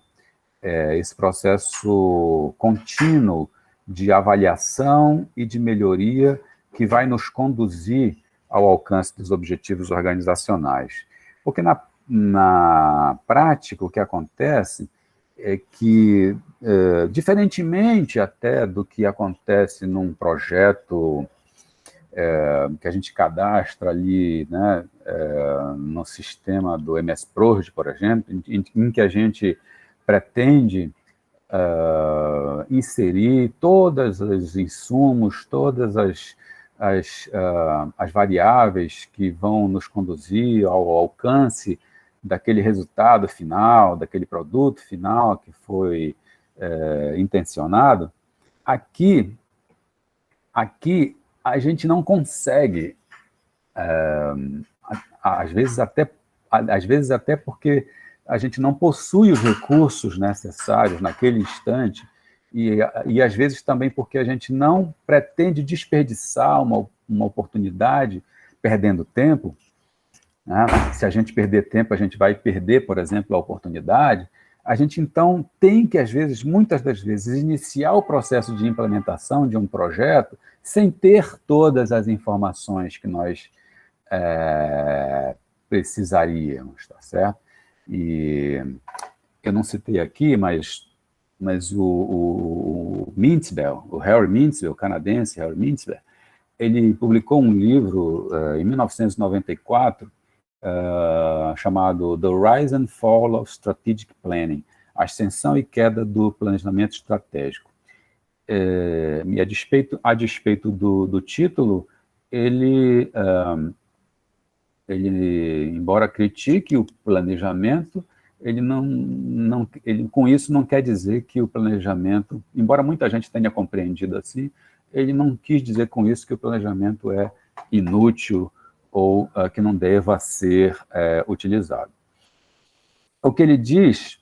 [SPEAKER 1] esse processo contínuo de avaliação e de melhoria que vai nos conduzir ao alcance dos objetivos organizacionais. Porque na prática o que acontece é que, diferentemente até do que acontece num projeto que a gente cadastra ali, né, no sistema do MS Project, por exemplo, em que a gente pretende inserir todos os insumos, todas as variáveis que vão nos conduzir ao alcance daquele resultado final, daquele produto final que foi intencionado. Aqui a gente não consegue, às vezes até porque a gente não possui os recursos necessários naquele instante, e às vezes também porque a gente não pretende desperdiçar uma oportunidade perdendo tempo, né? Se a gente perder tempo, a gente vai perder, por exemplo, a oportunidade. A gente, então, tem que, muitas das vezes, iniciar o processo de implementação de um projeto sem ter todas as informações que nós precisaríamos, tá certo? E eu não citei aqui, mas o Mintzberg, o Harry Mintzberg, o canadense Harry Mintzberg, ele publicou um livro em 1994 chamado The Rise and Fall of Strategic Planning, a ascensão e queda do planejamento estratégico. E a despeito do título, ele, embora critique o planejamento, ele com isso não quer dizer que o planejamento, embora muita gente tenha compreendido assim, ele não quis dizer com isso que o planejamento é inútil ou que não deva ser utilizado. O que ele diz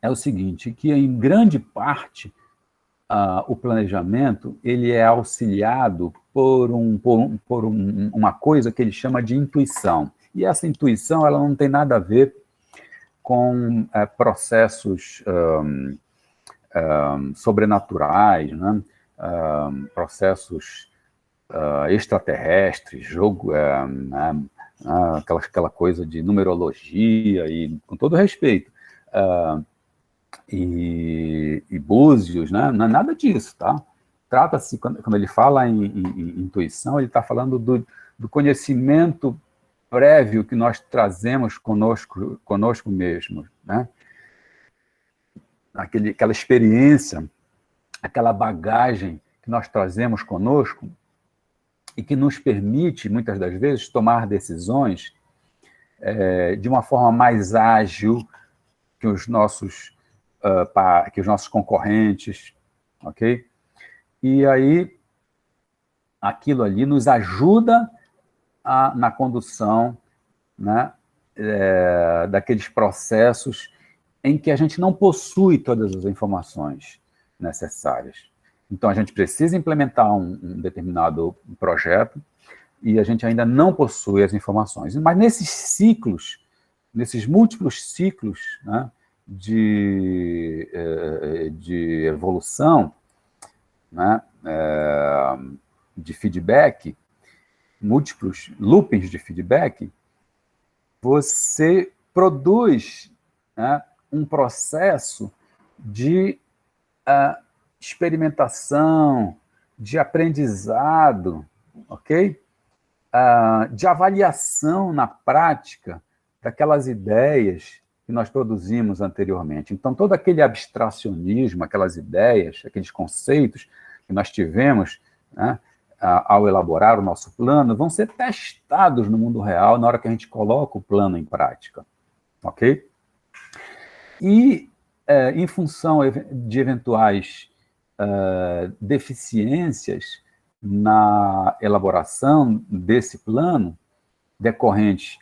[SPEAKER 1] é o seguinte, que em grande parte o planejamento ele é auxiliado por uma coisa que ele chama de intuição. E essa intuição ela não tem nada a ver com processos sobrenaturais, né? Processos extraterrestres, aquela coisa de numerologia, e com todo respeito, e búzios, né? Não é nada disso, tá? Trata-se, quando ele fala em intuição, ele está falando do conhecimento prévio que nós trazemos conosco mesmo, né? Aquela experiência, aquela bagagem que nós trazemos conosco e que nos permite, muitas das vezes, tomar decisões de uma forma mais ágil que os nossos concorrentes, ok? E aí, aquilo ali nos ajuda na condução, né, daqueles processos em que a gente não possui todas as informações necessárias. Então, a gente precisa implementar um determinado projeto e a gente ainda não possui as informações. Mas nesses ciclos, nesses múltiplos ciclos, né, de evolução, né, de feedback, múltiplos loopings de feedback, você produz, né, um processo de experimentação, de aprendizado, ok? De avaliação na prática daquelas ideias que nós produzimos anteriormente. Então, todo aquele abstracionismo, aquelas ideias, aqueles conceitos que nós tivemos, né, ao elaborar o nosso plano, vão ser testados no mundo real na hora que a gente coloca o plano em prática, ok? E, em função de eventuais deficiências na elaboração desse plano, decorrentes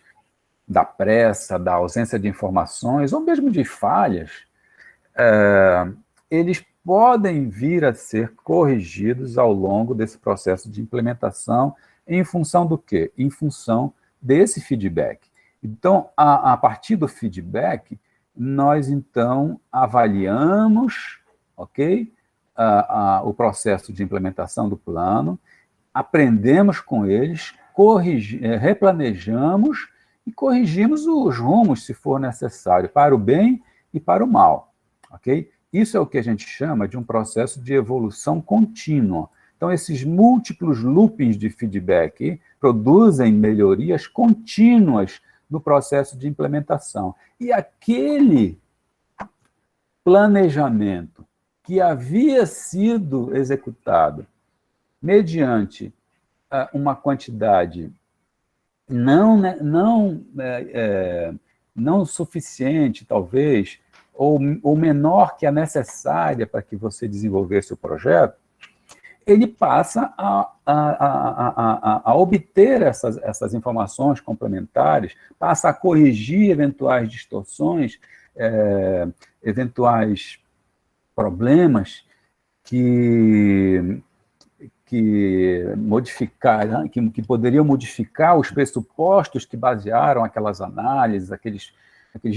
[SPEAKER 1] da pressa, da ausência de informações, ou mesmo de falhas, eles podem vir a ser corrigidos ao longo desse processo de implementação, em função do quê? Em função desse feedback. Então, a partir do feedback, nós, então, avaliamos, ok? O processo de implementação do plano, aprendemos com eles, replanejamos e corrigimos os rumos, se for necessário, para o bem e para o mal, ok? Isso é o que a gente chama de um processo de evolução contínua. Então, esses múltiplos loopings de feedback produzem melhorias contínuas no processo de implementação. E aquele planejamento que havia sido executado mediante uma quantidade não suficiente, talvez, ou menor que a necessária para que você desenvolvesse o projeto, ele passa a obter essas informações complementares, passa a corrigir eventuais distorções, eventuais problemas que poderiam modificar os pressupostos que basearam aquelas análises, aqueles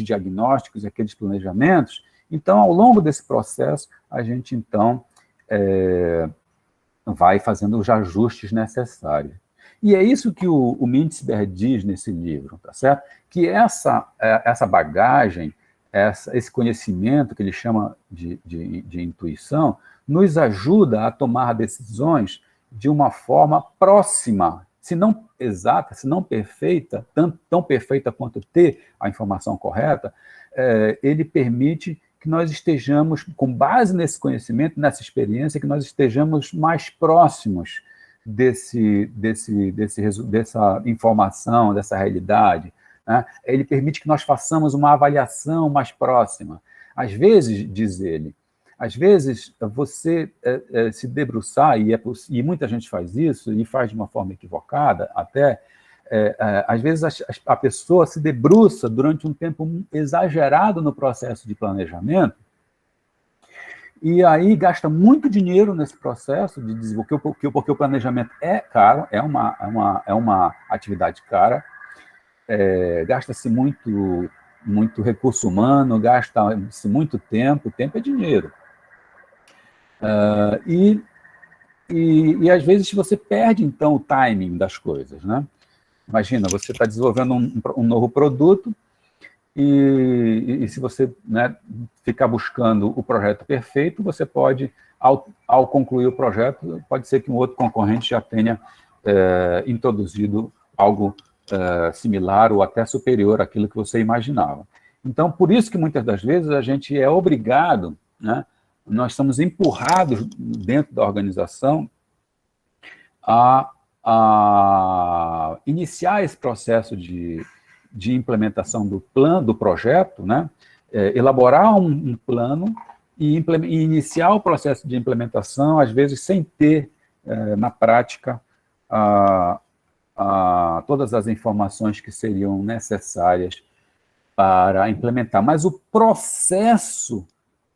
[SPEAKER 1] diagnósticos, aqueles planejamentos. Então, ao longo desse processo, a gente, então, vai fazendo os ajustes necessários. E é isso que o Mintzberg diz nesse livro, tá certo? Que essa bagagem, esse conhecimento que ele chama de intuição, nos ajuda a tomar decisões de uma forma próxima, se não exata, se não perfeita, tão perfeita quanto ter a informação correta. Ele permite que nós estejamos, com base nesse conhecimento, nessa experiência, que nós estejamos mais próximos dessa informação, dessa realidade, né? Ele permite que nós façamos uma avaliação mais próxima. Às vezes, diz ele, às vezes você se debruçar, e muita gente faz isso, e faz de uma forma equivocada até, às vezes a pessoa se debruça durante um tempo exagerado no processo de planejamento, e aí gasta muito dinheiro nesse processo de desenvolver, porque o planejamento é caro, é uma atividade cara, gasta-se muito recurso humano, gasta-se muito tempo é dinheiro. E às vezes você perde, então, o timing das coisas, né? Imagina, você está desenvolvendo um novo produto e se você, né, ficar buscando o projeto perfeito, você pode, ao concluir o projeto, pode ser que um outro concorrente já tenha introduzido algo similar ou até superior àquilo que você imaginava. Então, por isso que muitas das vezes a gente é obrigado, né, nós somos empurrados dentro da organização a iniciar esse processo de de implementação do plano, do projeto, né? Elaborar um plano e iniciar o processo de implementação, às vezes sem ter, na prática, todas as informações que seriam necessárias para implementar. Mas o processo,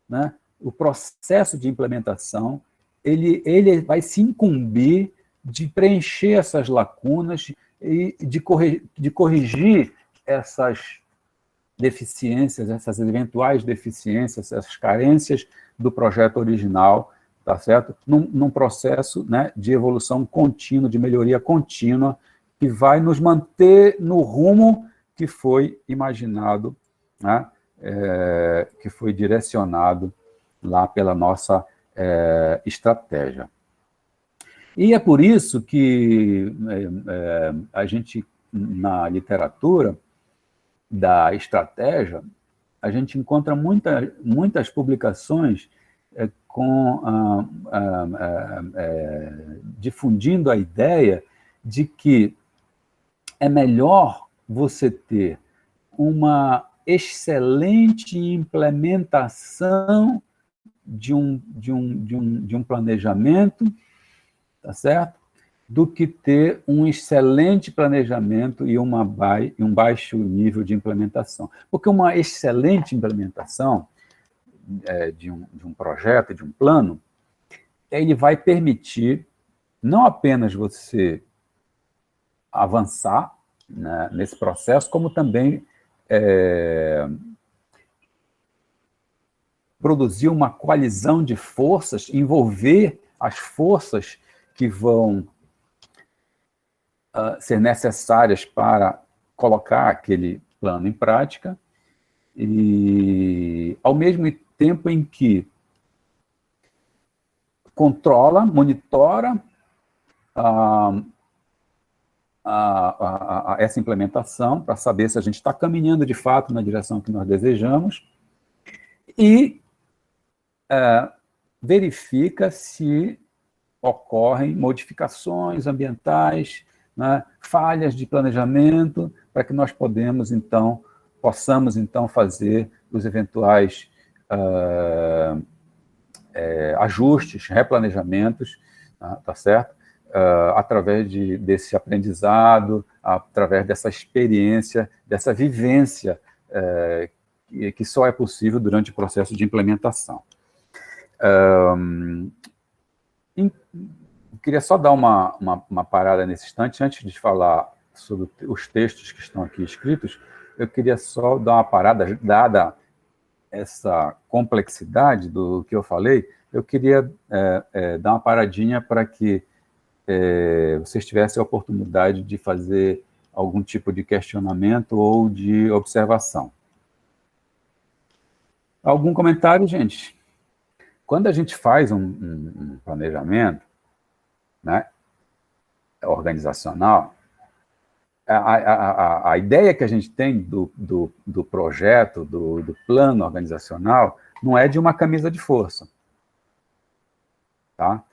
[SPEAKER 1] né, o processo de implementação, ele vai se incumbir de preencher essas lacunas e de corrigir essas deficiências, essas eventuais deficiências, essas carências do projeto original, tá certo? Num processo, né, de evolução contínua, de melhoria contínua, que vai nos manter no rumo que foi imaginado, né, que foi direcionado lá pela nossa estratégia. E é por isso que a gente, na literatura da estratégia, a gente encontra muitas publicações difundindo a ideia de que é melhor você ter uma excelente implementação de um planejamento, tá certo? Do que ter um excelente planejamento e um baixo nível de implementação. Porque uma excelente implementação de um projeto, de um plano, ele vai permitir não apenas você avançar, né, nesse processo, como também produzir uma coalizão de forças, envolver as forças que vão ser necessárias para colocar aquele plano em prática, e ao mesmo tempo em que controla, monitora essa implementação, para saber se a gente está caminhando de fato na direção que nós desejamos, e verifica se ocorrem modificações ambientais, né, falhas de planejamento, para que nós possamos, então, fazer os eventuais ajustes, replanejamentos, tá certo? Através desse aprendizado, através dessa experiência, dessa vivência que só é possível durante o processo de implementação. Queria só dar uma parada nesse instante, antes de falar sobre os textos que estão aqui escritos, eu queria só dar uma parada, dada essa complexidade do que eu falei, eu queria dar uma paradinha para que vocês tivessem a oportunidade de fazer algum tipo de questionamento ou de observação. Algum comentário, gente? Quando a gente faz um planejamento, né, organizacional, a ideia que a gente tem do projeto, do plano organizacional, não é de uma camisa de força. Tá?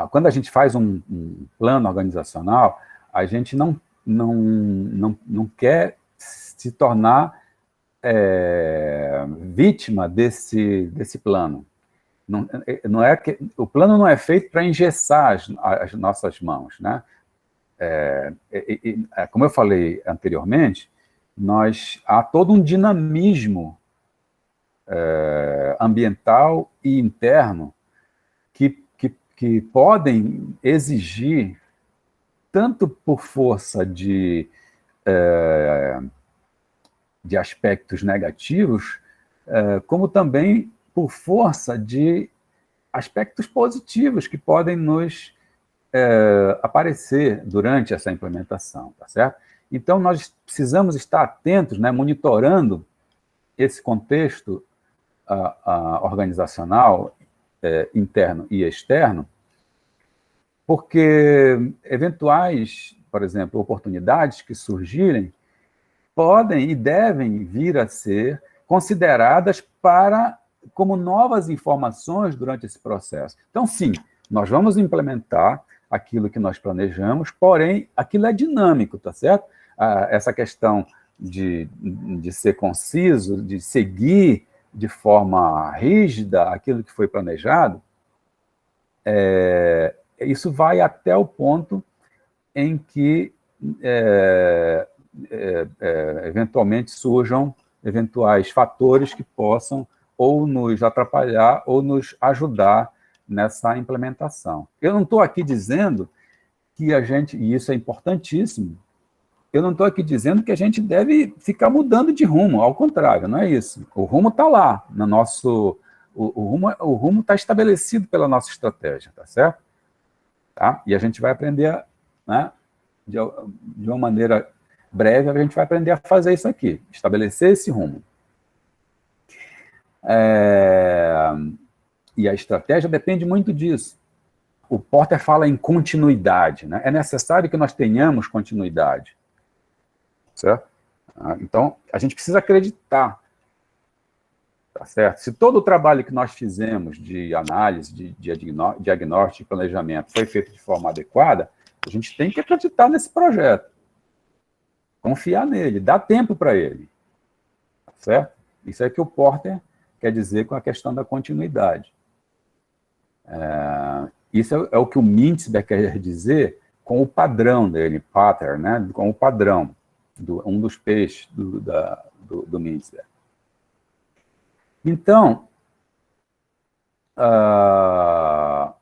[SPEAKER 1] Quando a gente faz um plano organizacional, a gente não quer se tornar vítima desse plano. Não é que, o plano não é feito para engessar as nossas mãos, né? Como eu falei anteriormente, há todo um dinamismo ambiental e interno que podem exigir, tanto por força de aspectos negativos, como também por força de aspectos positivos que podem nos aparecer durante essa implementação, tá certo? Então, nós precisamos estar atentos, né, monitorando esse contexto organizacional, interno e externo, porque eventuais, por exemplo, oportunidades que surgirem podem e devem vir a ser consideradas como novas informações durante esse processo. Então, sim, nós vamos implementar aquilo que nós planejamos, porém, aquilo é dinâmico, tá certo? essa questão de ser conciso, de seguir de forma rígida aquilo que foi planejado, isso vai até o ponto em que eventualmente surjam eventuais fatores que possam ou nos atrapalhar ou nos ajudar nessa implementação. Eu não estou aqui dizendo que a gente, e isso é importantíssimo, eu não estou aqui dizendo que a gente deve ficar mudando de rumo, ao contrário, não é isso. O rumo está lá, no nosso, o rumo está estabelecido pela nossa estratégia, tá certo? Tá? E a gente vai aprender, né, de uma maneira breve, a gente vai aprender a fazer isso aqui, estabelecer esse rumo. E a estratégia depende muito disso. O Porter fala em continuidade, né? É necessário que nós tenhamos continuidade, certo? Então, a gente precisa acreditar, tá certo? Se todo o trabalho que nós fizemos de análise, de diagnóstico e planejamento foi feito de forma adequada, a gente tem que acreditar nesse projeto, confiar nele, dar tempo para ele, tá certo? Isso é que o Porter quer dizer com a questão da continuidade. Isso é o que o Mintzberg quer dizer com o padrão dele, pattern, né? Com o padrão, um dos peixes do Mintzberg. Então,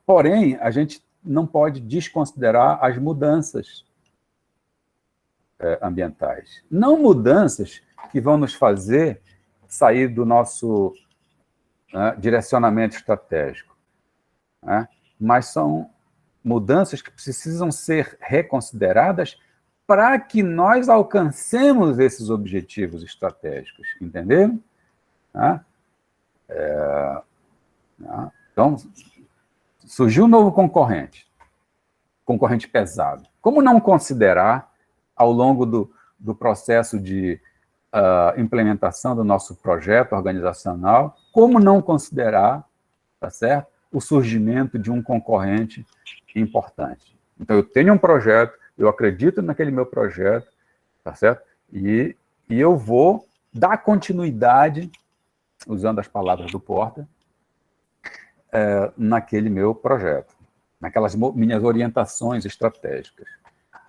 [SPEAKER 1] porém, a gente não pode desconsiderar as mudanças ambientais. Não mudanças que vão nos fazer sair do nosso direcionamento estratégico, né? Mas são mudanças que precisam ser reconsideradas para que nós alcancemos esses objetivos estratégicos, entenderam? Então, surgiu um novo concorrente pesado. Como não considerar, ao longo do processo de implementação do nosso projeto organizacional, como não considerar, tá certo, o surgimento de um concorrente importante? Então, eu tenho um projeto, eu acredito naquele meu projeto, tá certo? E eu vou dar continuidade, usando as palavras do Porter, naquele meu projeto, naquelas minhas orientações estratégicas.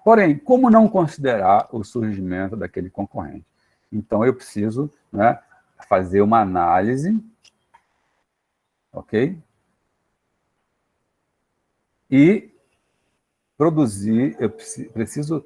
[SPEAKER 1] Porém, como não considerar o surgimento daquele concorrente? Então, eu preciso, né, fazer uma análise, ok? E produzir, eu preciso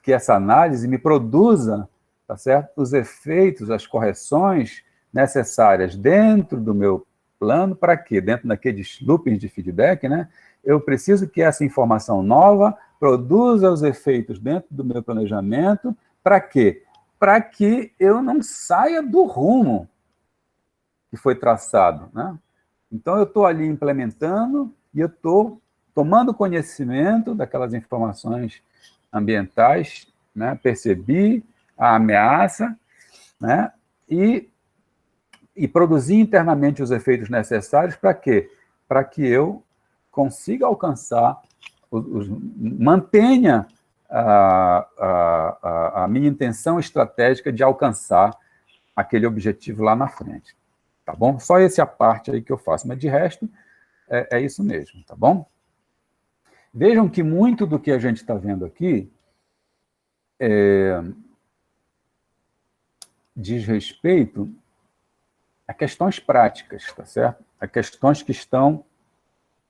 [SPEAKER 1] que essa análise me produza, tá certo, os efeitos, as correções necessárias dentro do meu plano, para quê? Dentro daqueles loopings de feedback, né? Eu preciso que essa informação nova produza os efeitos dentro do meu planejamento, para quê? Para que eu não saia do rumo que foi traçado, né? Então, eu estou ali implementando e eu estou tomando conhecimento daquelas informações ambientais, né? Percebi a ameaça, né? E produzir internamente os efeitos necessários para quê? Para que eu consiga alcançar, mantenha a minha intenção estratégica de alcançar aquele objetivo lá na frente. Tá bom? Só essa parte aí que eu faço, mas de resto é isso mesmo, tá bom? Vejam que muito do que a gente está vendo aqui diz respeito a questões práticas, tá certo? A questões que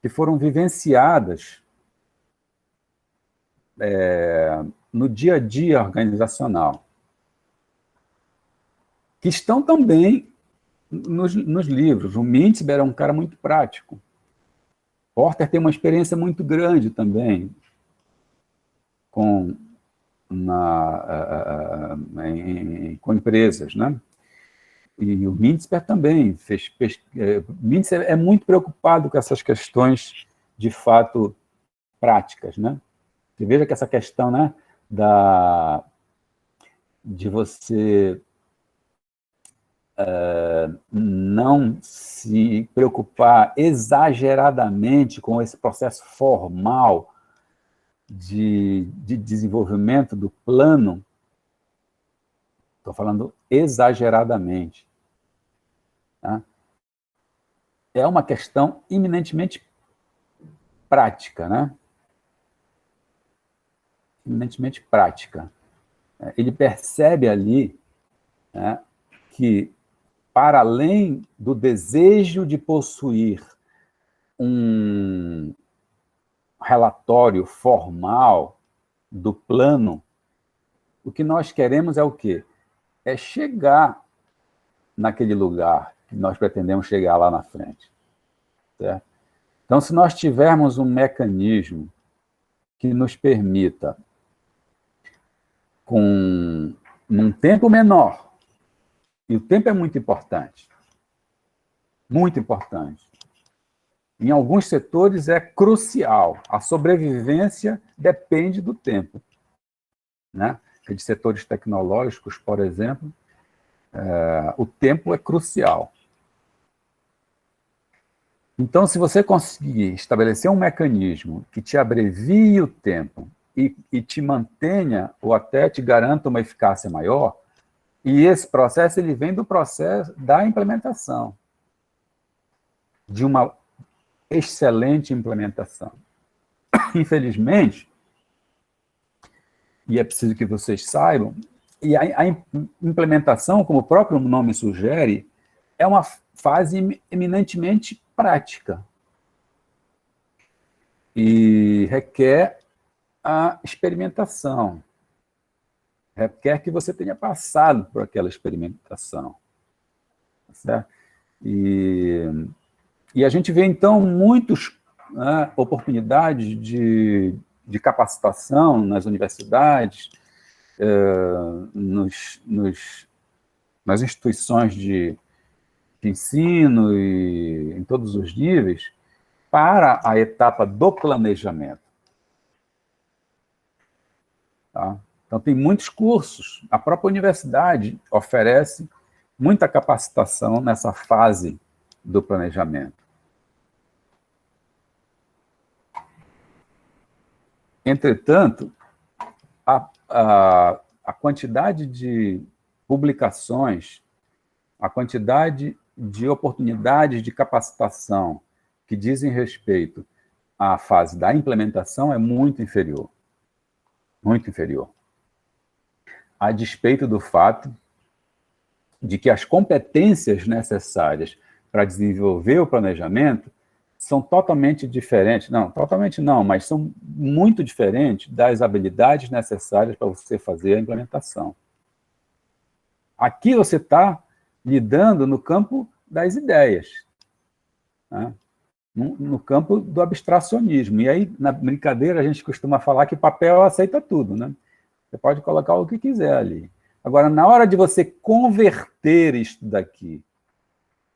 [SPEAKER 1] foram vivenciadas no dia a dia organizacional, que estão também nos livros. O Mintzberg é um cara muito prático. Porter tem uma experiência muito grande também com empresas, né? E o Mintzberg também fez... Mintzberg é muito preocupado com essas questões, de fato, práticas, né? Você veja que essa questão, né, de você não se preocupar exageradamente com esse processo formal de desenvolvimento do plano, estou falando exageradamente, tá? É uma questão eminentemente prática, né? Eminentemente prática. Ele percebe ali, né, que, para além do desejo de possuir um relatório formal do plano, o que nós queremos é o quê? É chegar naquele lugar que nós pretendemos chegar lá na frente. Certo? Então, se nós tivermos um mecanismo que nos permita, num tempo menor, e o tempo é muito importante, em alguns setores é crucial, a sobrevivência depende do tempo, né? De setores tecnológicos, por exemplo, o tempo é crucial. Então, se você conseguir estabelecer um mecanismo que te abrevie o tempo e te mantenha, ou até te garanta uma eficácia maior, e esse processo ele vem do processo da implementação, de uma excelente implementação. Infelizmente, e é preciso que vocês saibam, e a implementação, como o próprio nome sugere, é uma fase eminentemente prática e requer a experimentação, requer que você tenha passado por aquela experimentação, certo? E a gente vê, então, muitas, né, oportunidades de capacitação nas universidades, nas instituições de ensino e em todos os níveis, para a etapa do planejamento. Tá? Então, tem muitos cursos. A própria universidade oferece muita capacitação nessa fase do planejamento. Entretanto, a quantidade de publicações, a quantidade de oportunidades de capacitação que dizem respeito à fase da implementação é muito inferior. Muito inferior. A despeito do fato de que as competências necessárias para desenvolver o planejamento são totalmente diferentes, não, totalmente não, mas são muito diferentes das habilidades necessárias para você fazer a implementação. Aqui você está lidando no campo das ideias, né? No campo do abstracionismo. E aí, na brincadeira, a gente costuma falar que papel aceita tudo, né? Você pode colocar o que quiser ali. Agora, na hora de você converter isso daqui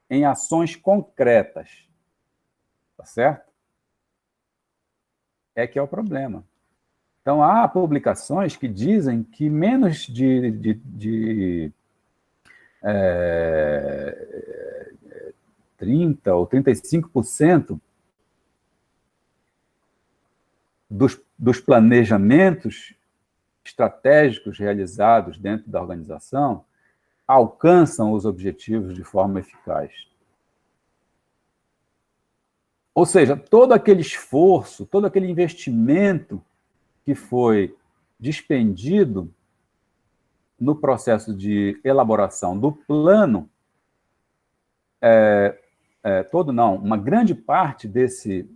[SPEAKER 1] em ações concretas, tá certo? É que é o problema. Então, há publicações que dizem que menos de 30% ou 35% dos planejamentos estratégicos realizados dentro da organização alcançam os objetivos de forma eficaz. Ou seja, todo aquele esforço, todo aquele investimento que foi despendido no processo de elaboração do plano, uma grande parte desse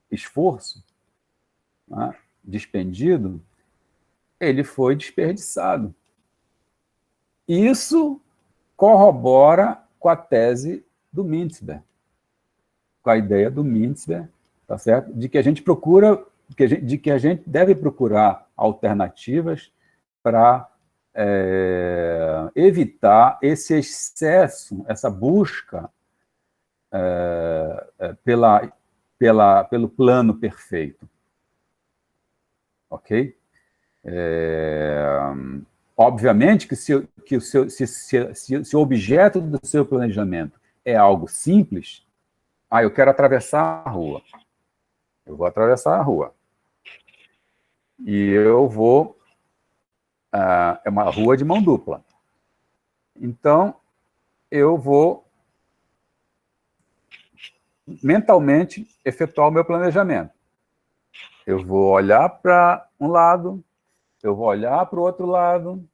[SPEAKER 1] esforço, né, despendido, ele foi desperdiçado. Isso corrobora com a tese do Mintzberg, com a ideia do Mintzberg, tá certo? De que a gente deve procurar alternativas para evitar esse excesso, essa busca pelo plano perfeito. Ok? Obviamente que se o objeto do seu planejamento é algo simples, eu quero atravessar a rua. Eu vou atravessar a rua. E eu vou... é uma rua de mão dupla. Então, eu vou mentalmente efetuar o meu planejamento. Eu vou olhar para um lado, eu vou olhar para o outro lado,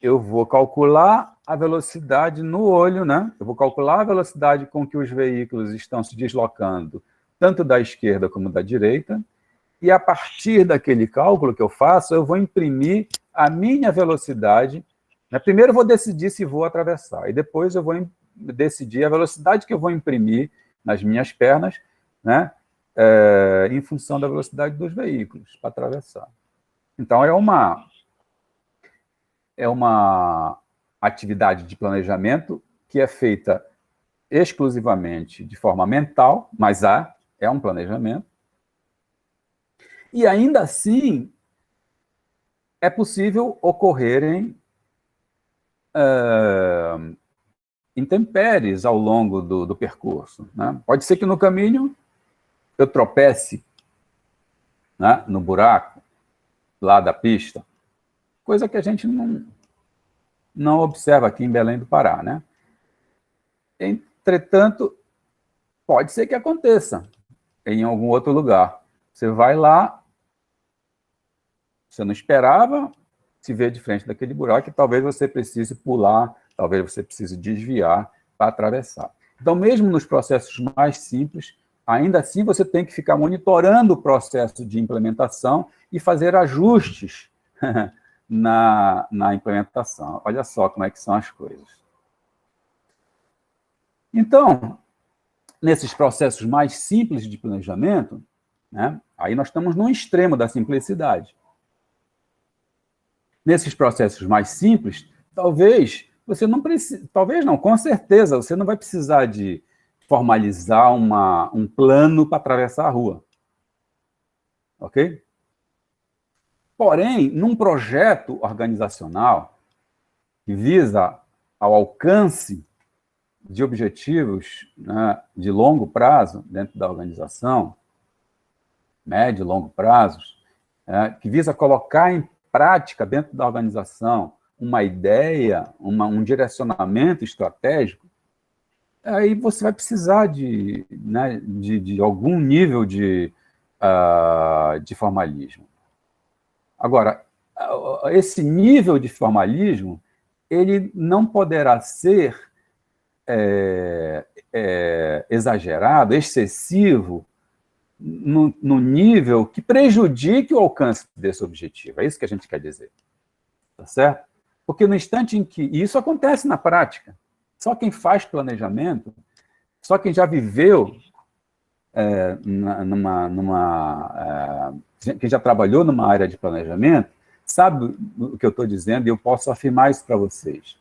[SPEAKER 1] eu vou calcular a velocidade no olho, né? Eu vou calcular a velocidade com que os veículos estão se deslocando, tanto da esquerda como da direita, e a partir daquele cálculo que eu faço, eu vou imprimir a minha velocidade. Né? Primeiro eu vou decidir se vou atravessar, e depois eu vou decidir a velocidade que eu vou imprimir nas minhas pernas, né? Em função da velocidade dos veículos para atravessar. Então, é uma atividade de planejamento que é feita exclusivamente de forma mental, mas é um planejamento. E ainda assim, é possível ocorrerem intempéries ao longo do percurso. Né? Pode ser que no caminho eu tropece, né, no buraco lá da pista, coisa que a gente não observa aqui em Belém do Pará. Né? Entretanto, pode ser que aconteça em algum outro lugar. Você vai lá, você não esperava se ver de frente daquele buraco, e talvez você precise pular, talvez você precise desviar para atravessar. Então, mesmo nos processos mais simples, ainda assim você tem que ficar monitorando o processo de implementação e fazer ajustes na implementação. Olha só como é que são as coisas. Então, nesses processos mais simples de planejamento, né, aí nós estamos no extremo da simplicidade. Nesses processos mais simples, talvez você não precise, talvez não, com certeza, você não vai precisar de formalizar um plano para atravessar a rua. Ok? Porém, num projeto organizacional que visa ao alcance de objetivos, né, de longo prazo dentro da organização, médio e longo prazos, que visa colocar em prática dentro da organização uma ideia, um direcionamento estratégico, aí você vai precisar né, de algum nível de formalismo. Agora, esse nível de formalismo, ele não poderá ser exagerado, excessivo, no nível que prejudique o alcance desse objetivo. É isso que a gente quer dizer. Tá certo? Porque no instante em que... E isso acontece na prática. Só quem faz planejamento, só quem já viveu, quem já trabalhou numa área de planejamento, sabe o que eu estou dizendo, e eu posso afirmar isso para vocês.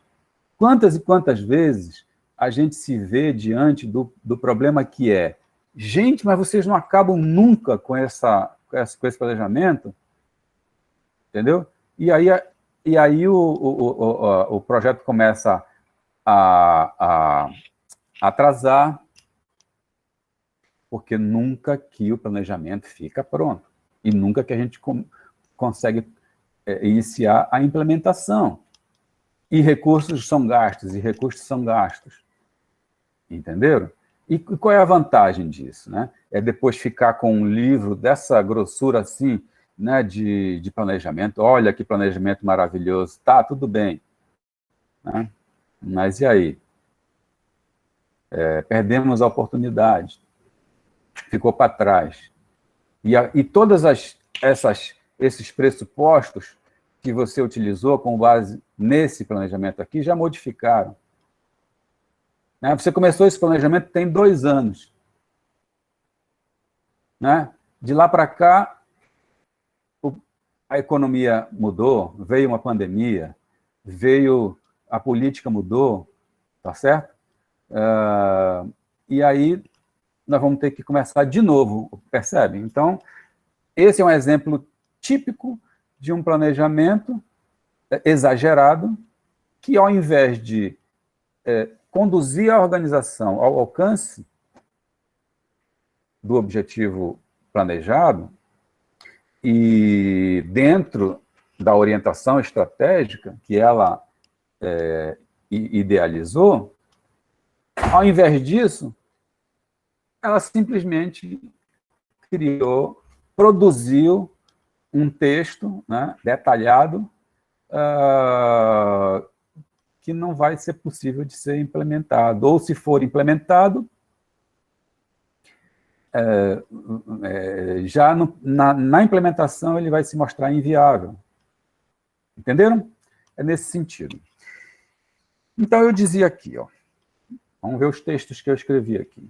[SPEAKER 1] Quantas e quantas vezes a gente se vê diante do problema que é: gente, mas vocês não acabam nunca com esse planejamento, entendeu? E aí o projeto começa a atrasar, porque nunca que o planejamento fica pronto, e nunca que a gente consegue iniciar a implementação. E recursos são gastos, entenderam? E qual é a vantagem disso? Né? É depois ficar com um livro dessa grossura assim, né, de planejamento. Olha que planejamento maravilhoso. Tá, tudo bem. Né? Mas e aí? Perdemos a oportunidade. Ficou para trás. E todas esses pressupostos que você utilizou com base nesse planejamento aqui já modificaram. Né? Você começou esse planejamento tem 2 anos. Né? De lá para cá, a economia mudou, veio uma pandemia, a política mudou, tá certo? E aí nós vamos ter que começar de novo, percebe? Então, esse é um exemplo típico de um planejamento exagerado que, ao invés de conduzir a organização ao alcance do objetivo planejado, e dentro da orientação estratégica que ela idealizou, ao invés disso, ela simplesmente produziu um texto, né, detalhado, que não vai ser possível de ser implementado. Ou, se for implementado, já na implementação ele vai se mostrar inviável. Entenderam? É nesse sentido. Então, eu dizia aqui, ó, vamos ver os textos que eu escrevi aqui.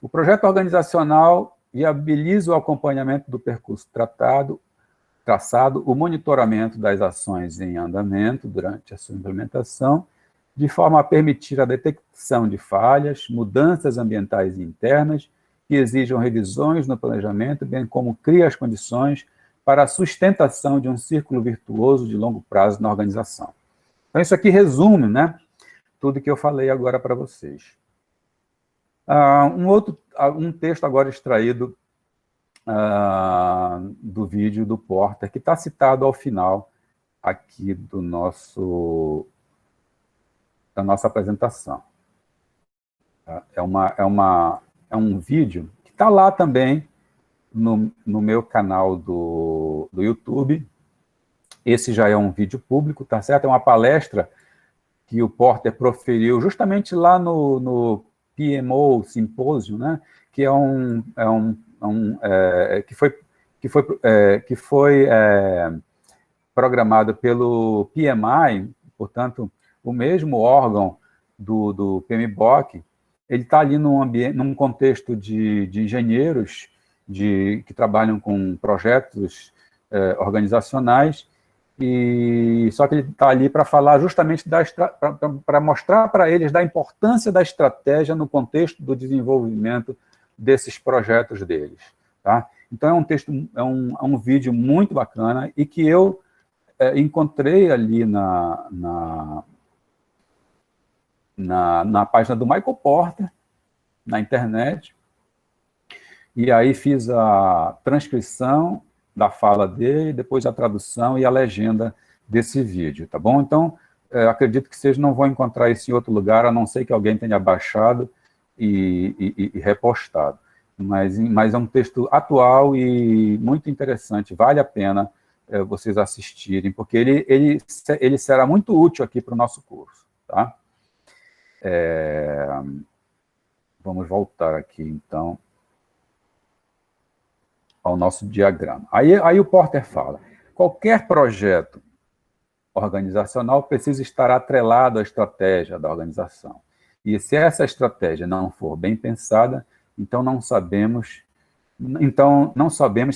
[SPEAKER 1] O projeto organizacional viabiliza o acompanhamento do percurso traçado, o monitoramento das ações em andamento durante a sua implementação, de forma a permitir a detecção de falhas, mudanças ambientais e internas que exijam revisões no planejamento, bem como cria as condições para a sustentação de um círculo virtuoso de longo prazo na organização. Então, isso aqui resume, né, tudo que eu falei agora para vocês. Um texto agora extraído do vídeo do Porter, que está citado ao final aqui da nossa apresentação. É um vídeo que está lá também no meu canal do YouTube. Esse já é um vídeo público, tá certo? É uma palestra que o Porter proferiu justamente lá no PMO Symposium, né? Que que foi programado pelo PMI, portanto, o mesmo órgão do PMBOK. Ele está ali num contexto de engenheiros que trabalham com projetos organizacionais, e só que ele está ali para falar justamente para mostrar para eles da importância da estratégia no contexto do desenvolvimento desses projetos deles, tá? Então, é um vídeo muito bacana e que eu encontrei ali na página do Michael Porter, na internet, e aí fiz a transcrição da fala dele, depois a tradução e a legenda desse vídeo, tá bom? Então, acredito que vocês não vão encontrar isso em outro lugar, a não ser que alguém tenha baixado e repostado. Mas é um texto atual e muito interessante, vale a pena vocês assistirem, porque ele será muito útil aqui para o nosso curso, tá? Vamos voltar aqui, então, ao nosso diagrama. Aí o Porter fala, qualquer projeto organizacional precisa estar atrelado à estratégia da organização. E se essa estratégia não for bem pensada, então não sabemos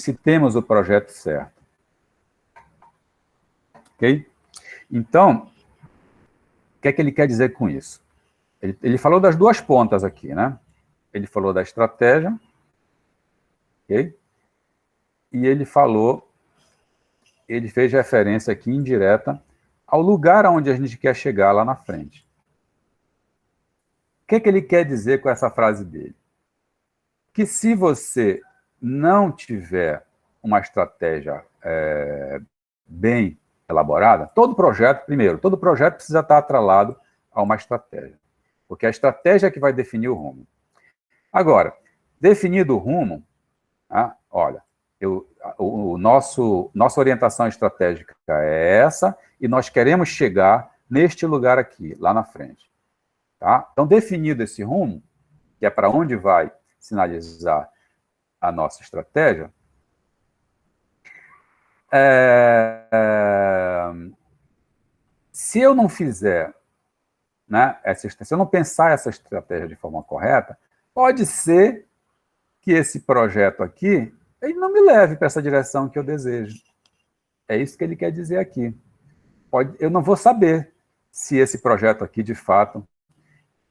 [SPEAKER 1] se temos o projeto certo. Ok? Então, o que é que ele quer dizer com isso? Ele falou das duas pontas aqui, né? Ele falou da estratégia, ok? E ele fez referência aqui indireta ao lugar aonde a gente quer chegar lá na frente. O que é que ele quer dizer com essa frase dele? Que se você não tiver uma estratégia bem elaborada, todo projeto precisa estar atrelado a uma estratégia, porque a estratégia é que vai definir o rumo. Agora, definido o rumo, olha, nossa orientação estratégica é essa, e nós queremos chegar neste lugar aqui, lá na frente. Tá? Então, definido esse rumo, que é para onde vai sinalizar a nossa estratégia, se eu não fizer, né, se eu não pensar essa estratégia de forma correta, pode ser que esse projeto aqui ele não me leve para essa direção que eu desejo. É isso que ele quer dizer aqui. Eu não vou saber se esse projeto aqui, de fato,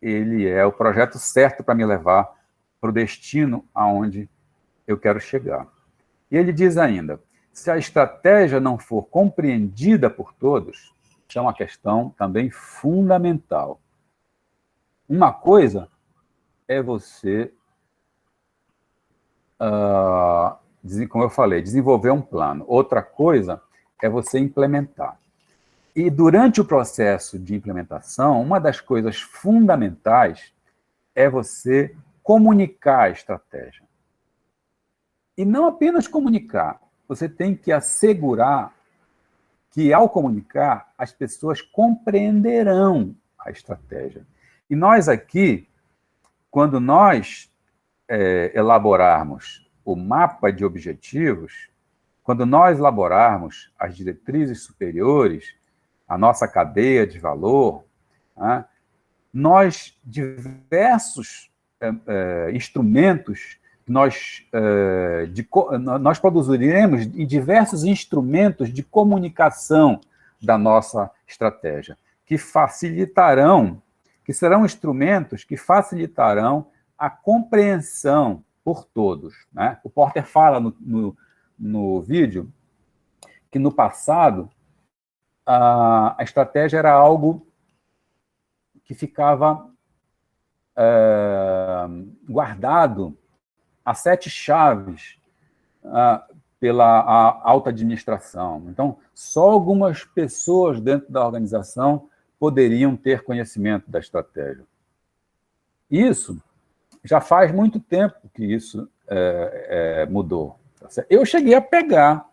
[SPEAKER 1] ele é o projeto certo para me levar para o destino aonde eu quero chegar. E ele diz ainda, se a estratégia não for compreendida por todos, isso é uma questão também fundamental. Uma coisa é você como eu falei, desenvolver um plano. Outra coisa é você implementar. E durante o processo de implementação, uma das coisas fundamentais é você comunicar a estratégia. E não apenas comunicar, você tem que assegurar que, ao comunicar, as pessoas compreenderão a estratégia. E nós aqui, quando nós elaborarmos o mapa de objetivos, quando nós elaborarmos as diretrizes superiores, a nossa cadeia de valor, né, diversos instrumentos, nós produziremos diversos instrumentos de comunicação da nossa estratégia, que serão instrumentos que facilitarão a compreensão por todos, né? O Porter fala no vídeo que, no passado, a estratégia era algo que ficava guardado a 7 chaves pela alta administração. Então, só algumas pessoas dentro da organização poderiam ter conhecimento da estratégia. Isso já faz muito tempo que isso mudou. Eu cheguei a pegar,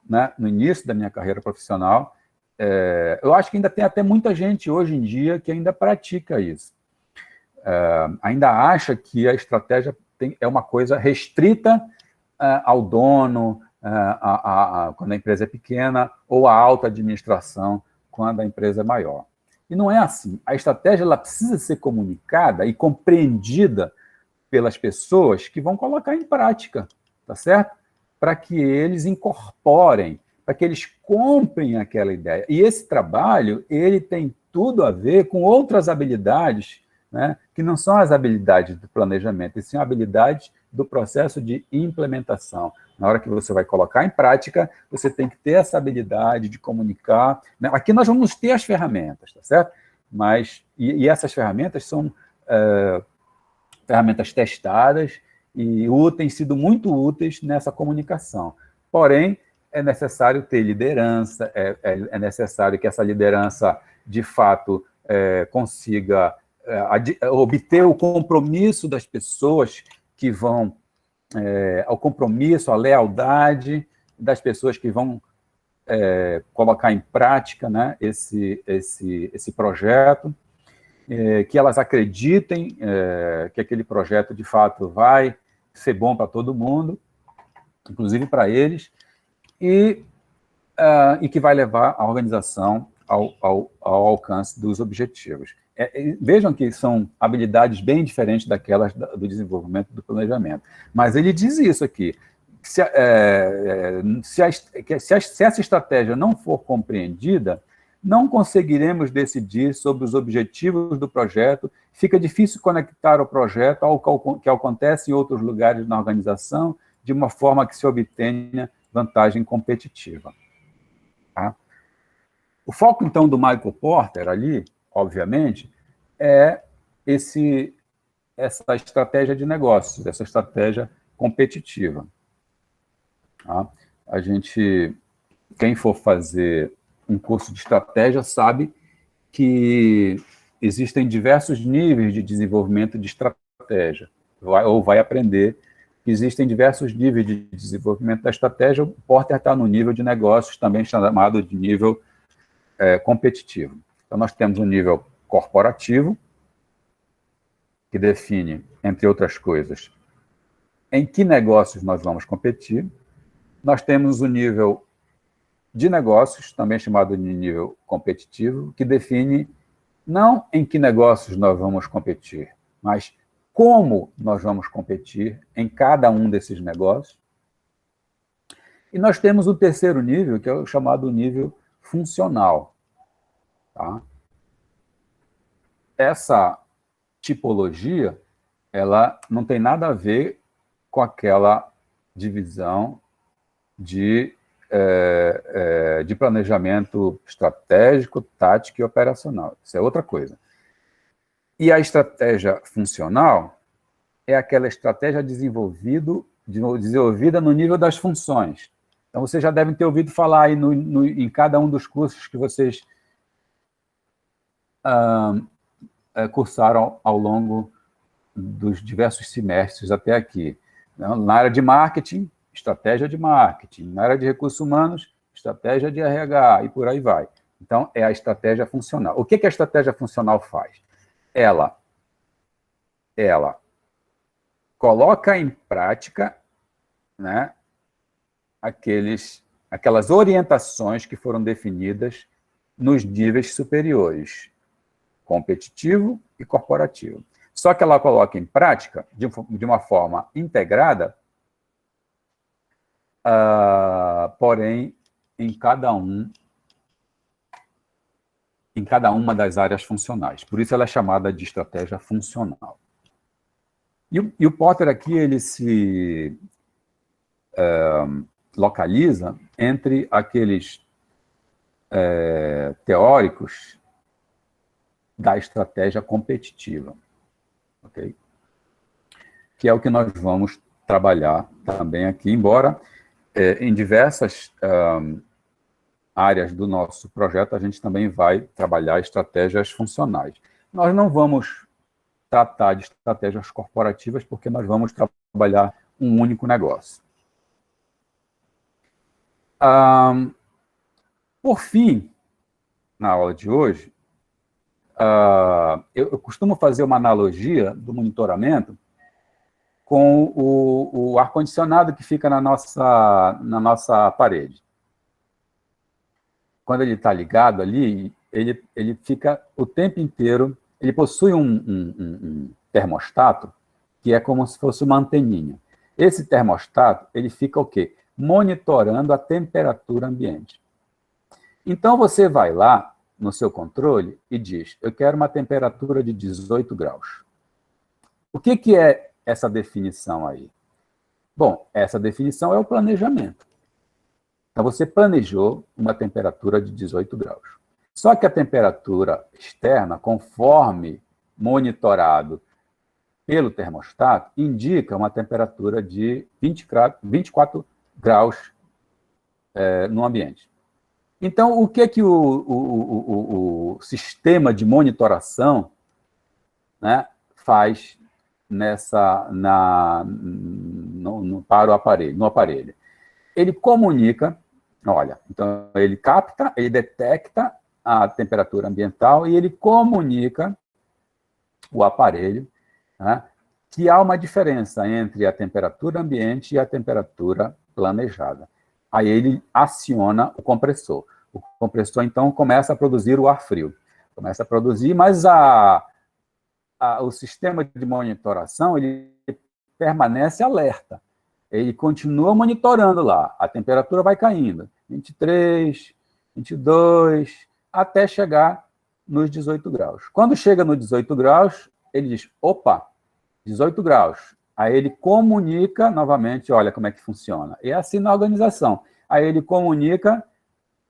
[SPEAKER 1] né, no início da minha carreira profissional, eu acho que ainda tem até muita gente hoje em dia que ainda pratica isso. Ainda acha que a estratégia é uma coisa restrita ao dono, quando a empresa é pequena, ou à alta administração, quando a empresa é maior. E não é assim. A estratégia ela precisa ser comunicada e compreendida pelas pessoas que vão colocar em prática, tá certo? Para que eles incorporem, para que eles comprem aquela ideia. E esse trabalho, ele tem tudo a ver com outras habilidades, né, que não são as habilidades do planejamento, e sim habilidades do processo de implementação. Na hora que você vai colocar em prática, você tem que ter essa habilidade de comunicar, né? Aqui nós vamos ter as ferramentas, tá certo? Mas, essas ferramentas são ferramentas testadas e têm sido muito úteis nessa comunicação. Porém, é necessário ter liderança, é necessário que essa liderança, de fato, consiga obter o compromisso das pessoas que vão, ao compromisso, a lealdade das pessoas que vão colocar em prática, né, esse projeto, que elas acreditem que aquele projeto, de fato, vai ser bom para todo mundo, inclusive para eles, e que vai levar a organização ao alcance dos objetivos. Vejam que são habilidades bem diferentes daquelas do desenvolvimento do planejamento. Mas ele diz isso aqui, se essa estratégia não for compreendida, não conseguiremos decidir sobre os objetivos do projeto, fica difícil conectar o projeto ao que acontece em outros lugares na organização, de uma forma que se obtenha vantagem competitiva. Tá? O foco, então, do Michael Porter ali, obviamente, é essa estratégia de negócios, essa estratégia competitiva. Tá? Quem for fazer um curso de estratégia sabe que existem diversos níveis de desenvolvimento de estratégia, ou vai aprender que existem diversos níveis de desenvolvimento da estratégia. O Porter está no nível de negócios, também chamado de nível competitivo. Então, nós temos um nível corporativo, que define, entre outras coisas, em que negócios nós vamos competir. Nós temos o nível de negócios, também chamado de nível competitivo, que define não em que negócios nós vamos competir, mas como nós vamos competir em cada um desses negócios. E nós temos o terceiro nível, que é o chamado nível funcional. Tá? Essa tipologia, ela não tem nada a ver com aquela divisão de planejamento estratégico, tático e operacional. Isso é outra coisa. E a estratégia funcional é aquela estratégia desenvolvida desenvolvida no nível das funções. Então, vocês já devem ter ouvido falar aí em cada um dos cursos que vocês cursaram ao longo dos diversos semestres até aqui. Na área de marketing, estratégia de marketing. Na área de recursos humanos, estratégia de RH, e por aí vai. Então, é a estratégia funcional. O que a estratégia funcional faz? Ela coloca em prática, né, aquelas orientações que foram definidas nos níveis superiores, competitivo e corporativo. Só que ela coloca em prática, de uma forma integrada, porém, em cada uma das áreas funcionais. Por isso ela é chamada de estratégia funcional. E o Porter aqui, ele se localiza entre aqueles teóricos da estratégia competitiva, ok? Que é o que nós vamos trabalhar também aqui, embora em diversas áreas do nosso projeto a gente também vai trabalhar estratégias funcionais. Nós não vamos tratar de estratégias corporativas porque nós vamos trabalhar um único negócio. Por fim, na aula de hoje, eu costumo fazer uma analogia do monitoramento com o ar-condicionado que fica na nossa parede. Quando ele está ligado ali, ele fica o tempo inteiro, ele possui um termostato que é como se fosse uma anteninha. Esse termostato, ele fica o quê? Monitorando a temperatura ambiente. Então, você vai lá no seu controle e diz, eu quero uma temperatura de 18 graus. O que é essa definição aí? Bom, essa definição é o planejamento. Então, você planejou uma temperatura de 18 graus. Só que a temperatura externa, conforme monitorado pelo termostato, indica uma temperatura de 24 graus no ambiente. Então, o que o sistema de monitoração, né, faz para o aparelho, no aparelho? Ele comunica, olha, então ele capta, ele detecta a temperatura ambiental e ele comunica o aparelho, né, que há uma diferença entre a temperatura ambiente e a temperatura planejada. Aí ele aciona o compressor. O compressor, então, começa a produzir o ar frio. Começa a produzir, mas o sistema de monitoração, ele permanece alerta. Ele continua monitorando lá. A temperatura vai caindo. 23, 22, até chegar nos 18 graus. Quando chega nos 18 graus, ele diz, opa, 18 graus. Aí ele comunica novamente, olha como é que funciona. E é assim na organização. Aí ele comunica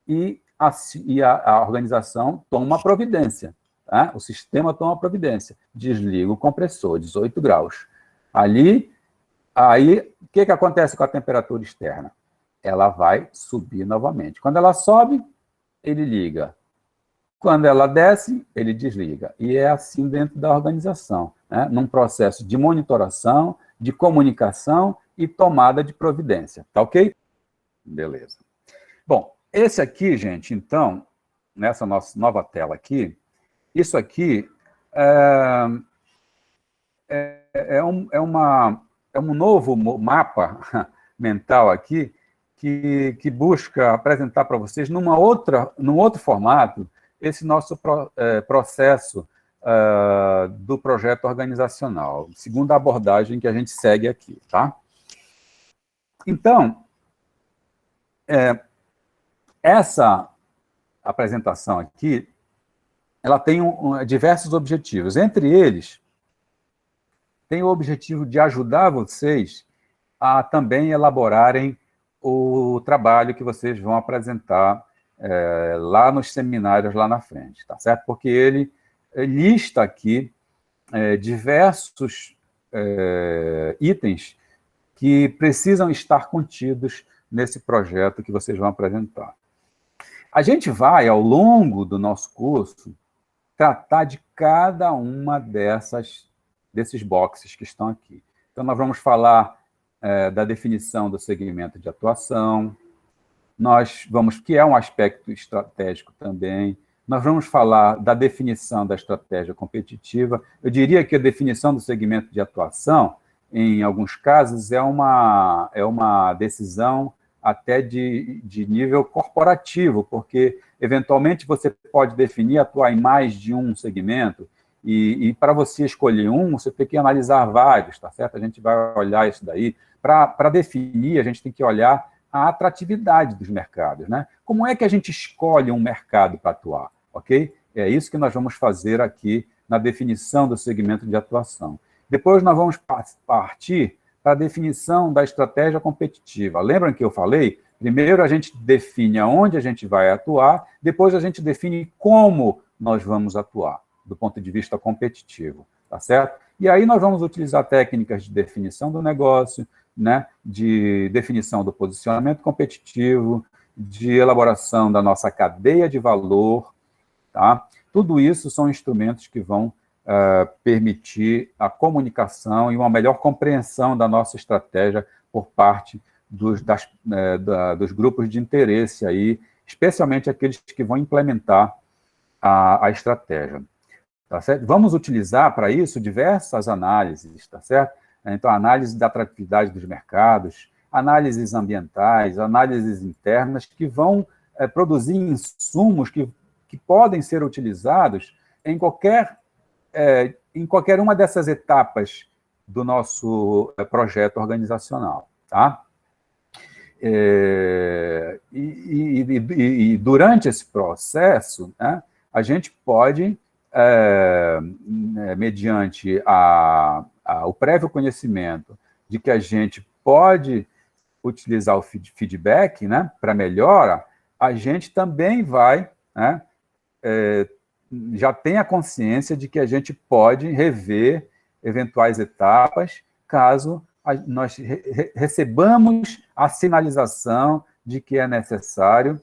[SPEAKER 1] e a organização toma uma providência. Tá? O sistema toma uma providência. Desliga o compressor, 18 graus. Aí, o que acontece com a temperatura externa? Ela vai subir novamente. Quando ela sobe, ele liga. Quando ela desce, ele desliga. E é assim dentro da organização, né? Num processo de monitoração, de comunicação e tomada de providência. Tá ok? Beleza. Bom, esse aqui, gente, então, nessa nossa nova tela aqui, isso aqui é um novo mapa mental aqui que busca apresentar para vocês num outro formato esse nosso processo do projeto organizacional, segundo a abordagem que a gente segue aqui, tá? Então, essa apresentação aqui, ela tem diversos objetivos. Entre eles, tem o objetivo de ajudar vocês a também elaborarem o trabalho que vocês vão apresentar lá nos seminários lá na frente, tá certo? Porque ele lista aqui diversos itens que precisam estar contidos nesse projeto que vocês vão apresentar. A gente vai, ao longo do nosso curso, tratar de cada uma desses boxes que estão aqui. Então, nós vamos falar da definição do segmento de atuação, que é um aspecto estratégico também. Nós vamos falar da definição da estratégia competitiva. Eu diria que a definição do segmento de atuação, em alguns casos, é uma decisão até de nível corporativo, porque, eventualmente, você pode definir atuar em mais de um segmento, e para você escolher um, você tem que analisar vários, tá certo? A gente vai olhar isso daí. Para definir, a gente tem que olhar a atratividade dos mercados, né? Como é que a gente escolhe um mercado para atuar, ok? É isso que nós vamos fazer aqui na definição do segmento de atuação. Depois nós vamos partir para a definição da estratégia competitiva. Lembram que eu falei? Primeiro a gente define aonde a gente vai atuar, depois a gente define como nós vamos atuar, do ponto de vista competitivo, tá certo? E aí nós vamos utilizar técnicas de definição do negócio, né, de definição do posicionamento competitivo, de elaboração da nossa cadeia de valor, tá? Tudo isso são instrumentos que vão permitir a comunicação e uma melhor compreensão da nossa estratégia por parte dos grupos de interesse aí, especialmente aqueles que vão implementar a estratégia. Tá certo? Vamos utilizar para isso diversas análises, tá certo? Então, análise da atratividade dos mercados, análises ambientais, análises internas, que vão produzir insumos que podem ser utilizados em qualquer uma dessas etapas do nosso projeto organizacional. Tá? E durante esse processo, né, a gente pode, mediante o prévio conhecimento de que a gente pode utilizar o feedback, né, para melhora, a gente também vai, né, já tem a consciência de que a gente pode rever eventuais etapas caso nós recebamos a sinalização de que é necessário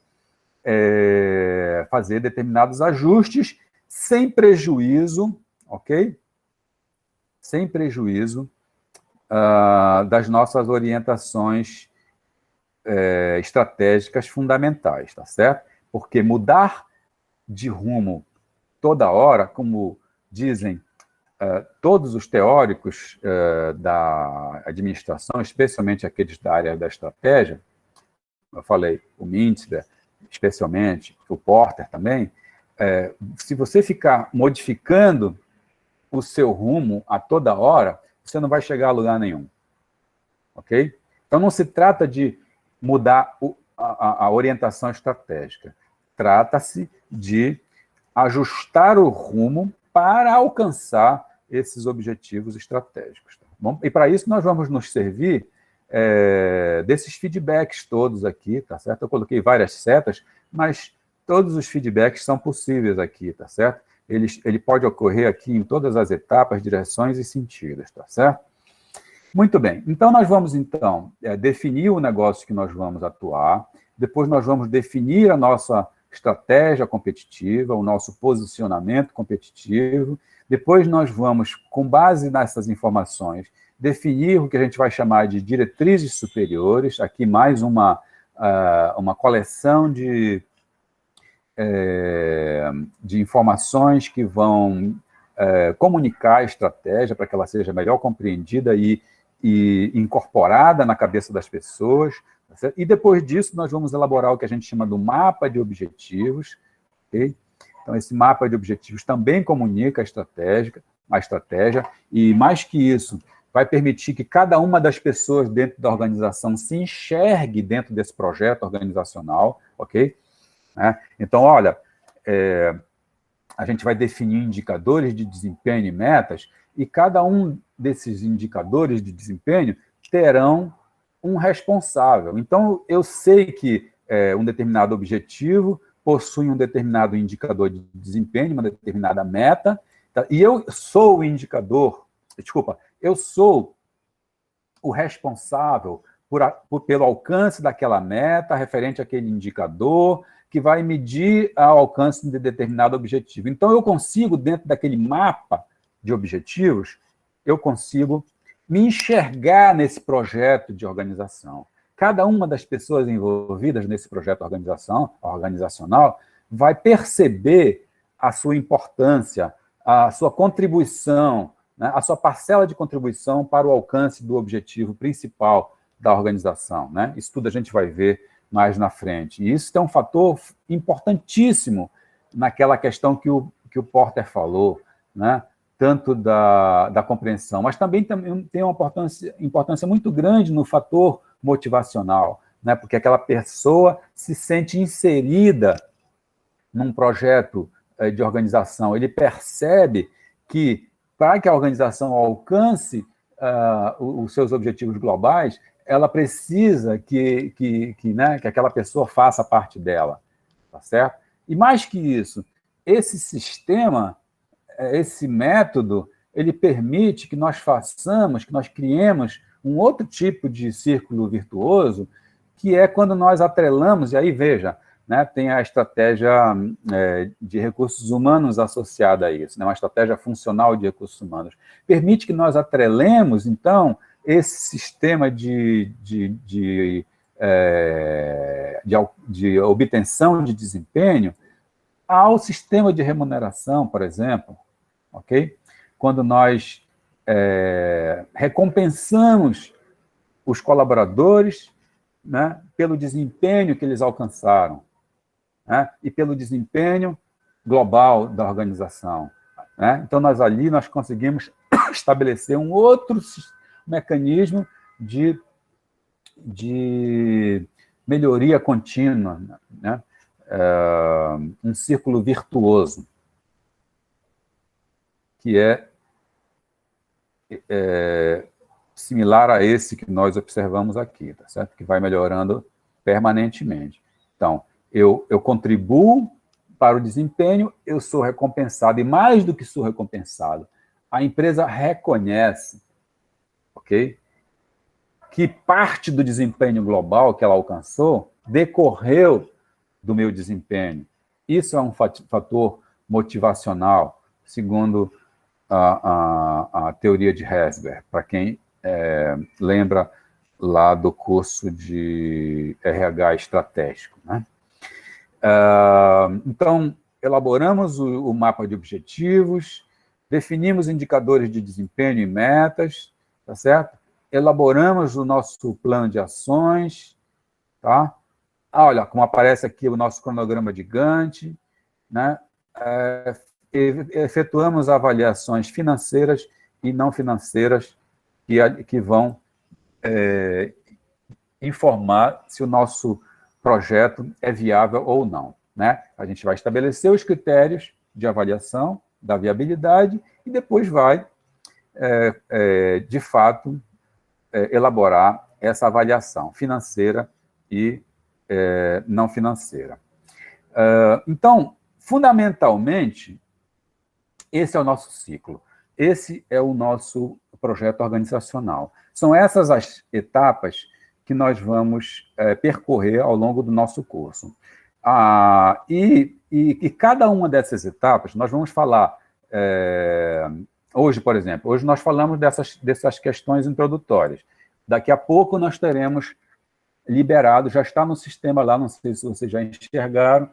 [SPEAKER 1] fazer determinados ajustes sem prejuízo, ok? Sem prejuízo das nossas orientações estratégicas fundamentais, tá certo? Porque mudar de rumo toda hora, como dizem todos os teóricos da administração, especialmente aqueles da área da estratégia, eu falei, o Mintzler, especialmente, o Porter também, se você ficar modificando o seu rumo a toda hora, você não vai chegar a lugar nenhum. Ok? Então, não se trata de mudar a orientação estratégica. Trata-se de ajustar o rumo para alcançar esses objetivos estratégicos. Tá bom? E, para isso, nós vamos nos servir desses feedbacks todos aqui, tá certo? Eu coloquei várias setas, mas todos os feedbacks são possíveis aqui, tá certo? Ele pode ocorrer aqui em todas as etapas, direções e sentidos, tá certo? Muito bem. Então, nós vamos, definir o negócio que nós vamos atuar, depois nós vamos definir a nossa estratégia competitiva, o nosso posicionamento competitivo, depois nós vamos, com base nessas informações, definir o que a gente vai chamar de diretrizes superiores, aqui mais uma coleção de informações que vão comunicar a estratégia para que ela seja melhor compreendida e incorporada na cabeça das pessoas. Tá certo? E depois disso, nós vamos elaborar o que a gente chama do mapa de objetivos. Okay? Então, esse mapa de objetivos também comunica a estratégia, e mais que isso, vai permitir que cada uma das pessoas dentro da organização se enxergue dentro desse projeto organizacional, ok? Então, olha, a gente vai definir indicadores de desempenho e metas, e cada um desses indicadores de desempenho terão um responsável. Então, eu sei que um determinado objetivo possui um determinado indicador de desempenho, uma determinada meta, tá? E eu sou o indicador, eu sou o responsável pelo alcance daquela meta, referente àquele indicador, que vai medir o alcance de determinado objetivo. Então, eu consigo, dentro daquele mapa de objetivos, eu consigo me enxergar nesse projeto de organização. Cada uma das pessoas envolvidas nesse projeto organizacional vai perceber a sua importância, a sua contribuição, né, a sua parcela de contribuição para o alcance do objetivo principal da organização. Né? Isso tudo a gente vai ver mais na frente. E isso é um fator importantíssimo naquela questão que o Porter falou, né? Tanto da compreensão, mas também tem uma importância muito grande no fator motivacional, né? Porque aquela pessoa se sente inserida num projeto de organização, ele percebe que, para que a organização alcance os seus objetivos globais, ela precisa que aquela pessoa faça parte dela, tá certo? E mais que isso, esse sistema, esse método, ele permite que nós criemos um outro tipo de círculo virtuoso, que é quando nós atrelamos, e aí veja, né, tem a estratégia de recursos humanos associada a isso, né, uma estratégia funcional de recursos humanos. Permite que nós atrelemos, então, esse sistema de obtenção de desempenho ao sistema de remuneração, por exemplo, ok? Quando nós recompensamos os colaboradores, né, pelo desempenho que eles alcançaram, né, e pelo desempenho global da organização. Né? Então, nós conseguimos estabelecer um outro mecanismo de melhoria contínua, né? Um círculo virtuoso, que é similar a esse que nós observamos aqui, tá certo? Que vai melhorando permanentemente. Então, eu contribuo para o desempenho, eu sou recompensado, e mais do que sou recompensado, a empresa reconhece, ok? Que parte do desempenho global que ela alcançou decorreu do meu desempenho. Isso é um fator motivacional, segundo a teoria de Herzberg, para quem lembra lá do curso de RH estratégico. Né? Então, elaboramos o mapa de objetivos, definimos indicadores de desempenho e metas, tá certo? Elaboramos o nosso plano de ações, tá? Olha, como aparece aqui o nosso cronograma de Gantt, né? Efetuamos avaliações financeiras e não financeiras que vão informar se o nosso projeto é viável ou não. Né? A gente vai estabelecer os critérios de avaliação da viabilidade e depois vai, de fato, elaborar essa avaliação financeira e não financeira. Então, fundamentalmente, esse é o nosso ciclo. Esse é o nosso projeto organizacional. São essas as etapas que nós vamos percorrer ao longo do nosso curso. E cada uma dessas etapas, nós vamos falar, hoje, por exemplo, hoje nós falamos dessas questões introdutórias. Daqui a pouco nós teremos liberado, já está no sistema lá, não sei se vocês já enxergaram,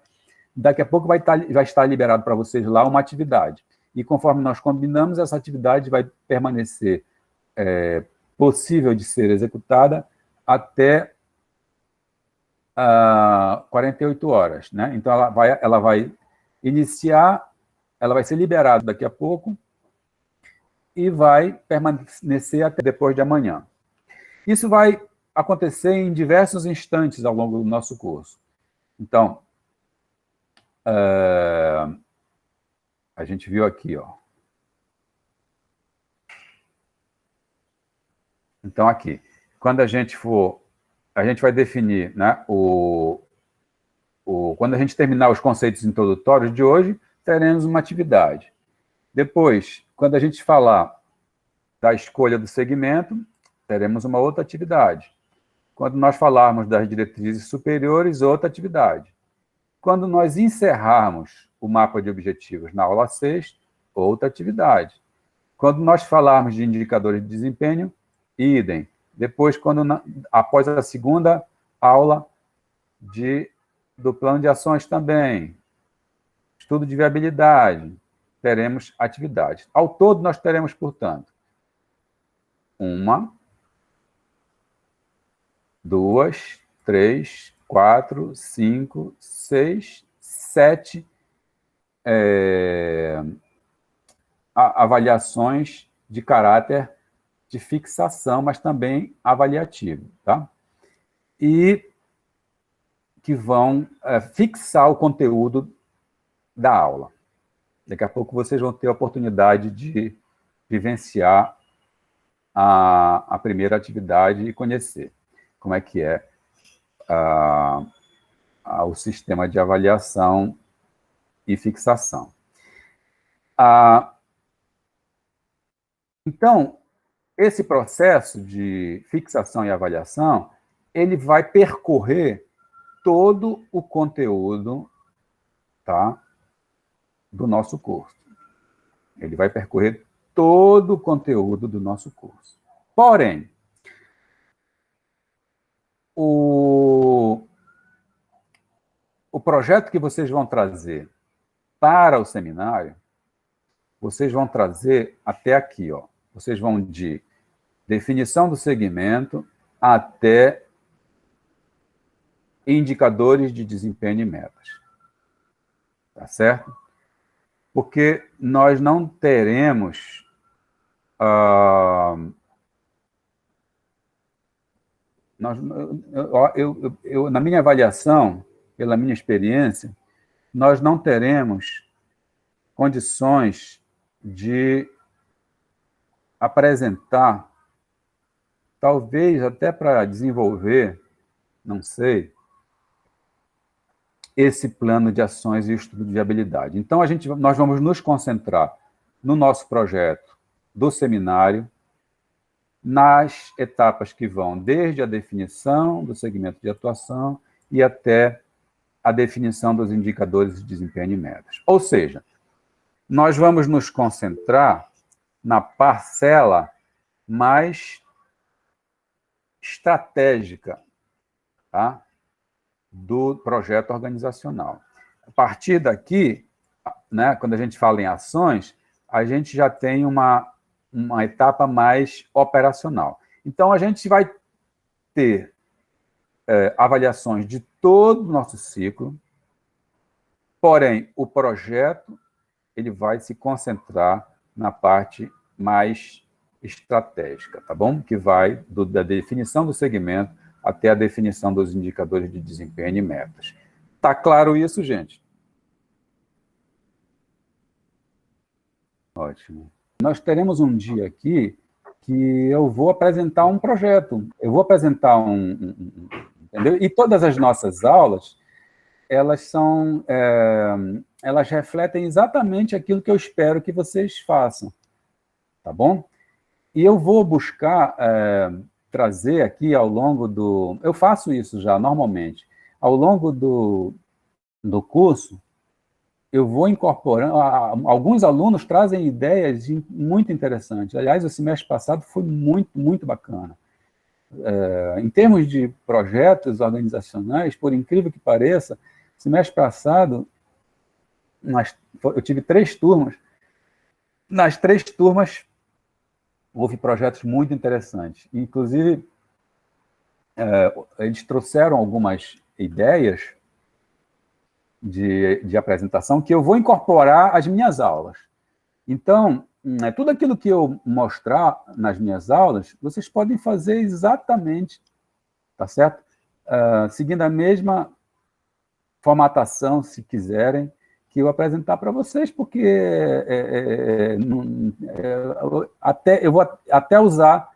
[SPEAKER 1] daqui a pouco vai estar liberado para vocês lá uma atividade. E conforme nós combinamos, essa atividade vai permanecer possível de ser executada até 48 horas. Né? Então, ela vai iniciar, ela vai ser liberada daqui a pouco e vai permanecer até depois de amanhã. Isso vai acontecer em diversos instantes ao longo do nosso curso. Então, a gente viu aqui, ó. Então, aqui, quando a gente vai definir, né, quando a gente terminar os conceitos introdutórios de hoje, teremos uma atividade. Depois, quando a gente falar da escolha do segmento, teremos uma outra atividade. Quando nós falarmos das diretrizes superiores, outra atividade. Quando nós encerrarmos o mapa de objetivos na aula 6, outra atividade. Quando nós falarmos de indicadores de desempenho, idem. Depois, após a segunda aula do plano de ações também, estudo de viabilidade, teremos atividades. Ao todo, nós teremos, portanto, 1, 2, 3, 4, 5, 6, 7 avaliações de caráter de fixação, mas também avaliativo, tá? E que vão fixar o conteúdo da aula. Daqui a pouco vocês vão ter a oportunidade de vivenciar a primeira atividade e conhecer como é que é o sistema de avaliação e fixação. Então, esse processo de fixação e avaliação, ele vai percorrer todo o conteúdo, tá, do nosso curso. Ele vai percorrer todo o conteúdo do nosso curso. Porém, o projeto que vocês vão trazer para o seminário, vocês vão trazer até aqui, ó. Vocês vão de definição do segmento até indicadores de desempenho e metas. Tá certo? Porque nós não teremos na minha avaliação, pela minha experiência, nós não teremos condições de apresentar, talvez até para desenvolver, não sei, esse plano de ações e estudo de viabilidade. Então, nós vamos nos concentrar no nosso projeto do seminário, nas etapas que vão desde a definição do segmento de atuação e até a definição dos indicadores de desempenho e metas. Ou seja, nós vamos nos concentrar na parcela mais estratégica, tá, do projeto organizacional. A partir daqui, né, quando a gente fala em ações, a gente já tem uma etapa mais operacional. Então, a gente vai ter avaliações de todo o nosso ciclo, porém, o projeto ele vai se concentrar na parte mais estratégica, tá bom? Que vai da definição do segmento até a definição dos indicadores de desempenho e metas. Tá claro isso, gente? Ótimo. Nós teremos um dia aqui que eu vou apresentar um projeto, eu vou apresentar entendeu? E todas as nossas aulas, elas refletem exatamente aquilo que eu espero que vocês façam, tá bom? E eu vou buscar trazer aqui ao longo do... Eu faço isso já, normalmente. Ao longo do curso, eu vou incorporando... Alguns alunos trazem ideias muito interessantes. Aliás, o semestre passado foi muito, muito bacana. Em termos de projetos organizacionais, por incrível que pareça, semestre passado, eu tive 3 turmas. Nas 3 turmas, houve projetos muito interessantes. Inclusive, eles trouxeram algumas ideias de apresentação que eu vou incorporar às minhas aulas. Então, tudo aquilo que eu mostrar nas minhas aulas, vocês podem fazer exatamente, tá certo? Seguindo a mesma formatação, se quiserem, que eu apresentar para vocês, porque eu vou até usar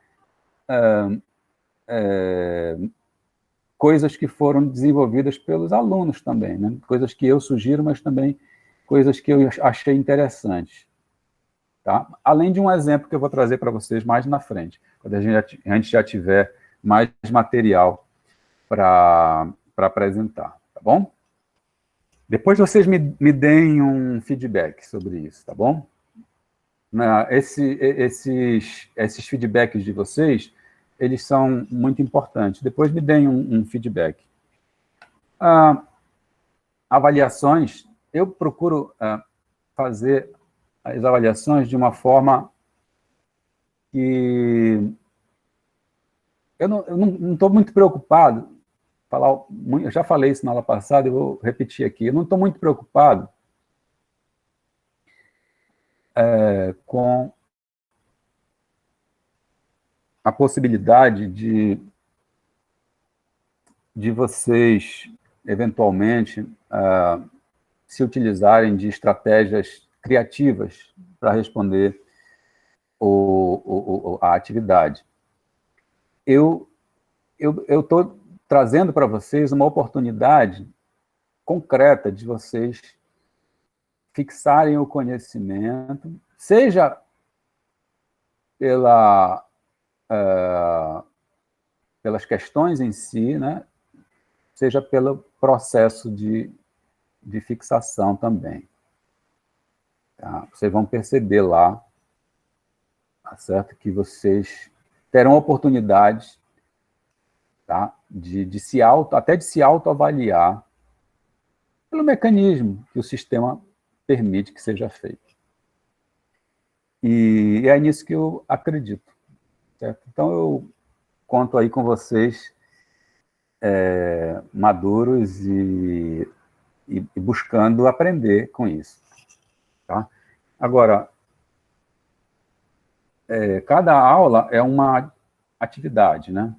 [SPEAKER 1] coisas que foram desenvolvidas pelos alunos também, né? Coisas que eu sugiro, mas também coisas que eu achei interessantes. Tá? Além de um exemplo que eu vou trazer para vocês mais na frente. quando a gente já tiver mais material para apresentar, tá bom? Depois vocês me deem um feedback sobre isso, tá bom? Esses feedbacks de vocês, eles são muito importantes. Depois me deem um feedback. Avaliações, eu procuro fazer as avaliações de uma forma que eu não estou muito preocupado, eu já falei isso na aula passada, eu vou repetir aqui, eu não estou muito preocupado com a possibilidade de vocês, eventualmente, se utilizarem de estratégias criativas para responder a atividade. Eu estou trazendo para vocês uma oportunidade concreta de vocês fixarem o conhecimento, seja pelas questões em si, né, seja pelo processo de fixação também. Tá? Vocês vão perceber lá, tá certo? Que vocês terão oportunidades, tá? Até de se autoavaliar pelo mecanismo que o sistema permite que seja feito. E é nisso que eu acredito. Certo? Então, eu conto aí com vocês maduros e buscando aprender com isso. Tá? Agora, cada aula é uma atividade, né?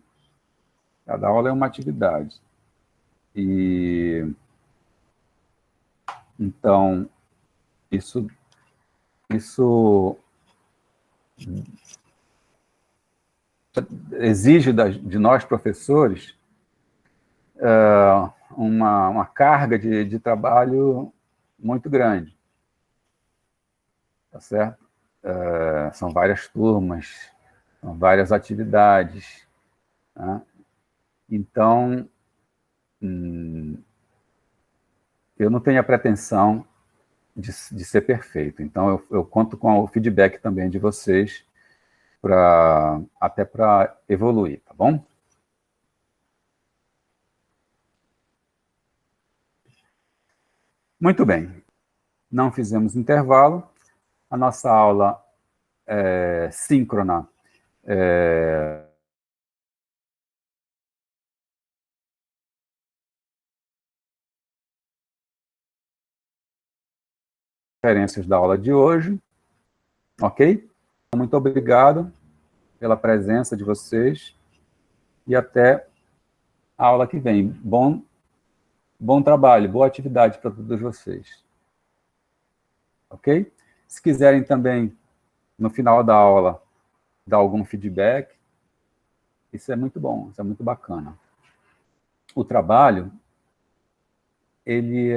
[SPEAKER 1] Cada aula é uma atividade. E, então, isso exige de nós, professores, uma carga de trabalho muito grande. Tá certo? São várias turmas, são várias atividades. Tá? Então, eu não tenho a pretensão de ser perfeito. Então, eu conto com o feedback também de vocês, até para evoluir, tá bom? Muito bem. Não fizemos intervalo. A nossa aula síncrona referências da aula de hoje, ok? Muito obrigado pela presença de vocês e até a aula que vem. Bom trabalho, boa atividade para todos vocês. Ok? Se quiserem também, no final da aula, dar algum feedback, isso é muito bom, isso é muito bacana. O trabalho, ele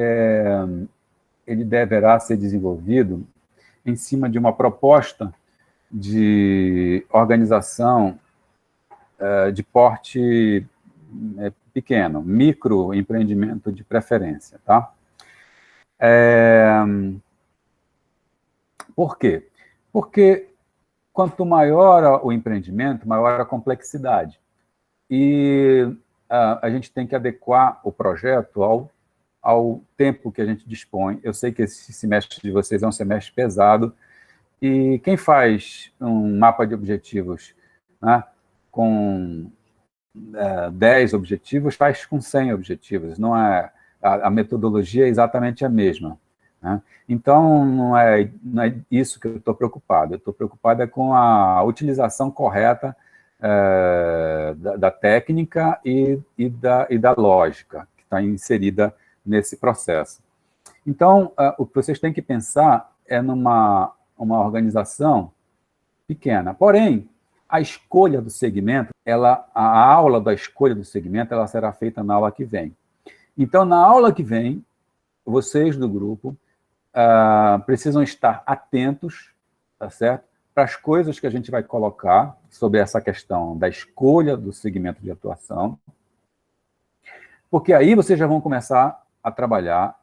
[SPEAKER 1] deverá ser desenvolvido em cima de uma proposta de organização de porte pequeno, microempreendimento de preferência, tá? Por quê? Porque quanto maior o empreendimento, maior a complexidade. E a gente tem que adequar o projeto ao tempo que a gente dispõe. Eu sei que esse semestre de vocês é um semestre pesado, e quem faz um mapa de objetivos, né, com 10 objetivos, faz com 100 objetivos. Não é, a metodologia é exatamente a mesma. Né? Então, não é isso que eu estou preocupado. Eu estou preocupado com a utilização correta da técnica e da lógica que está inserida nesse processo. Então, o que vocês têm que pensar é numa organização pequena. Porém, a escolha do segmento, a aula da escolha do segmento, ela será feita na aula que vem. Então, na aula que vem, vocês do grupo precisam estar atentos, tá certo? para as coisas que a gente vai colocar sobre essa questão da escolha do segmento de atuação, porque aí vocês já vão começar a trabalhar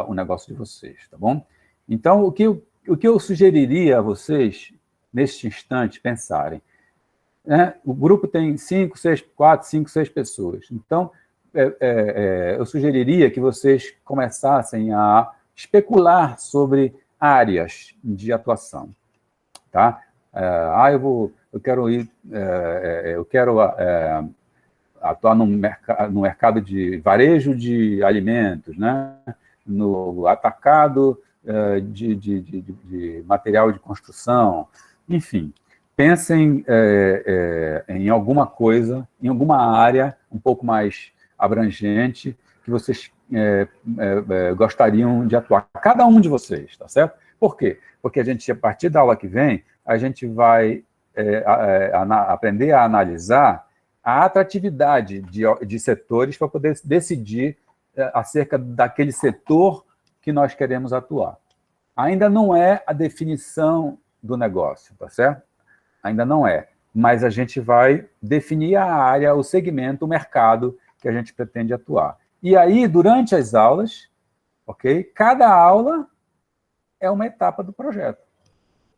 [SPEAKER 1] o negócio de vocês, tá bom? Então, o que eu sugeriria a vocês, neste instante, pensarem, né? O grupo tem 4, 5, 6 pessoas. Então, eu sugeriria que vocês começassem a especular sobre áreas de atuação, tá? Eu quero atuar no mercado de varejo de alimentos, né? No atacado de material de construção, enfim. Pensem em alguma coisa, em alguma área um pouco mais abrangente que vocês gostariam de atuar. Cada um de vocês, tá certo? Por quê? Porque a partir da aula que vem, a gente vai aprender a analisar a atratividade de setores para poder decidir acerca daquele setor que nós queremos atuar. Ainda não é a definição do negócio, tá certo? Ainda não é, mas a gente vai definir a área, o segmento, o mercado que a gente pretende atuar. E aí, durante as aulas, ok? Cada aula é uma etapa do projeto,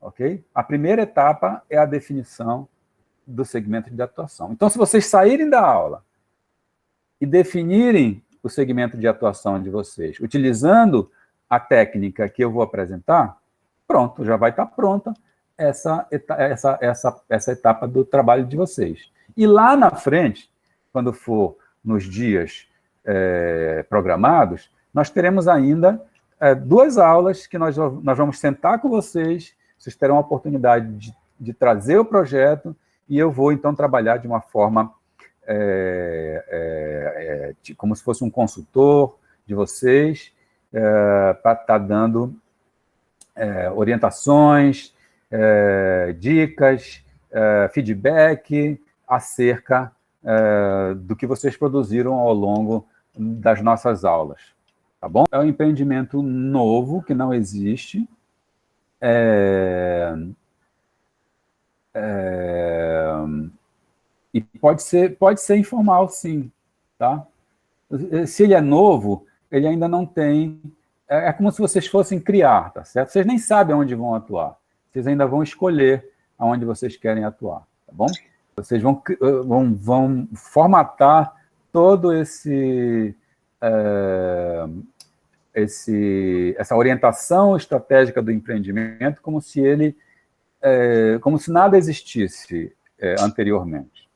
[SPEAKER 1] ok? A primeira etapa é a definição do segmento de atuação. Então, se vocês saírem da aula e definirem o segmento de atuação de vocês, utilizando a técnica que eu vou apresentar, pronto, já vai estar pronta essa etapa do trabalho de vocês. E lá na frente, quando for nos dias programados, nós teremos ainda 2 aulas que nós vamos sentar com vocês terão a oportunidade de trazer o projeto e eu vou, então, trabalhar de uma forma como se fosse um consultor de vocês, para estar dando orientações, dicas, feedback acerca do que vocês produziram ao longo das nossas aulas, tá bom? É um empreendimento novo, que não existe, e pode ser informal, sim, tá? Se ele é novo, ele ainda não tem... É como se vocês fossem criar, tá certo? Vocês nem sabem onde vão atuar. Vocês ainda vão escolher aonde vocês querem atuar, tá bom? Vocês vão formatar todo essa orientação estratégica do empreendimento como se nada existisse anteriormente.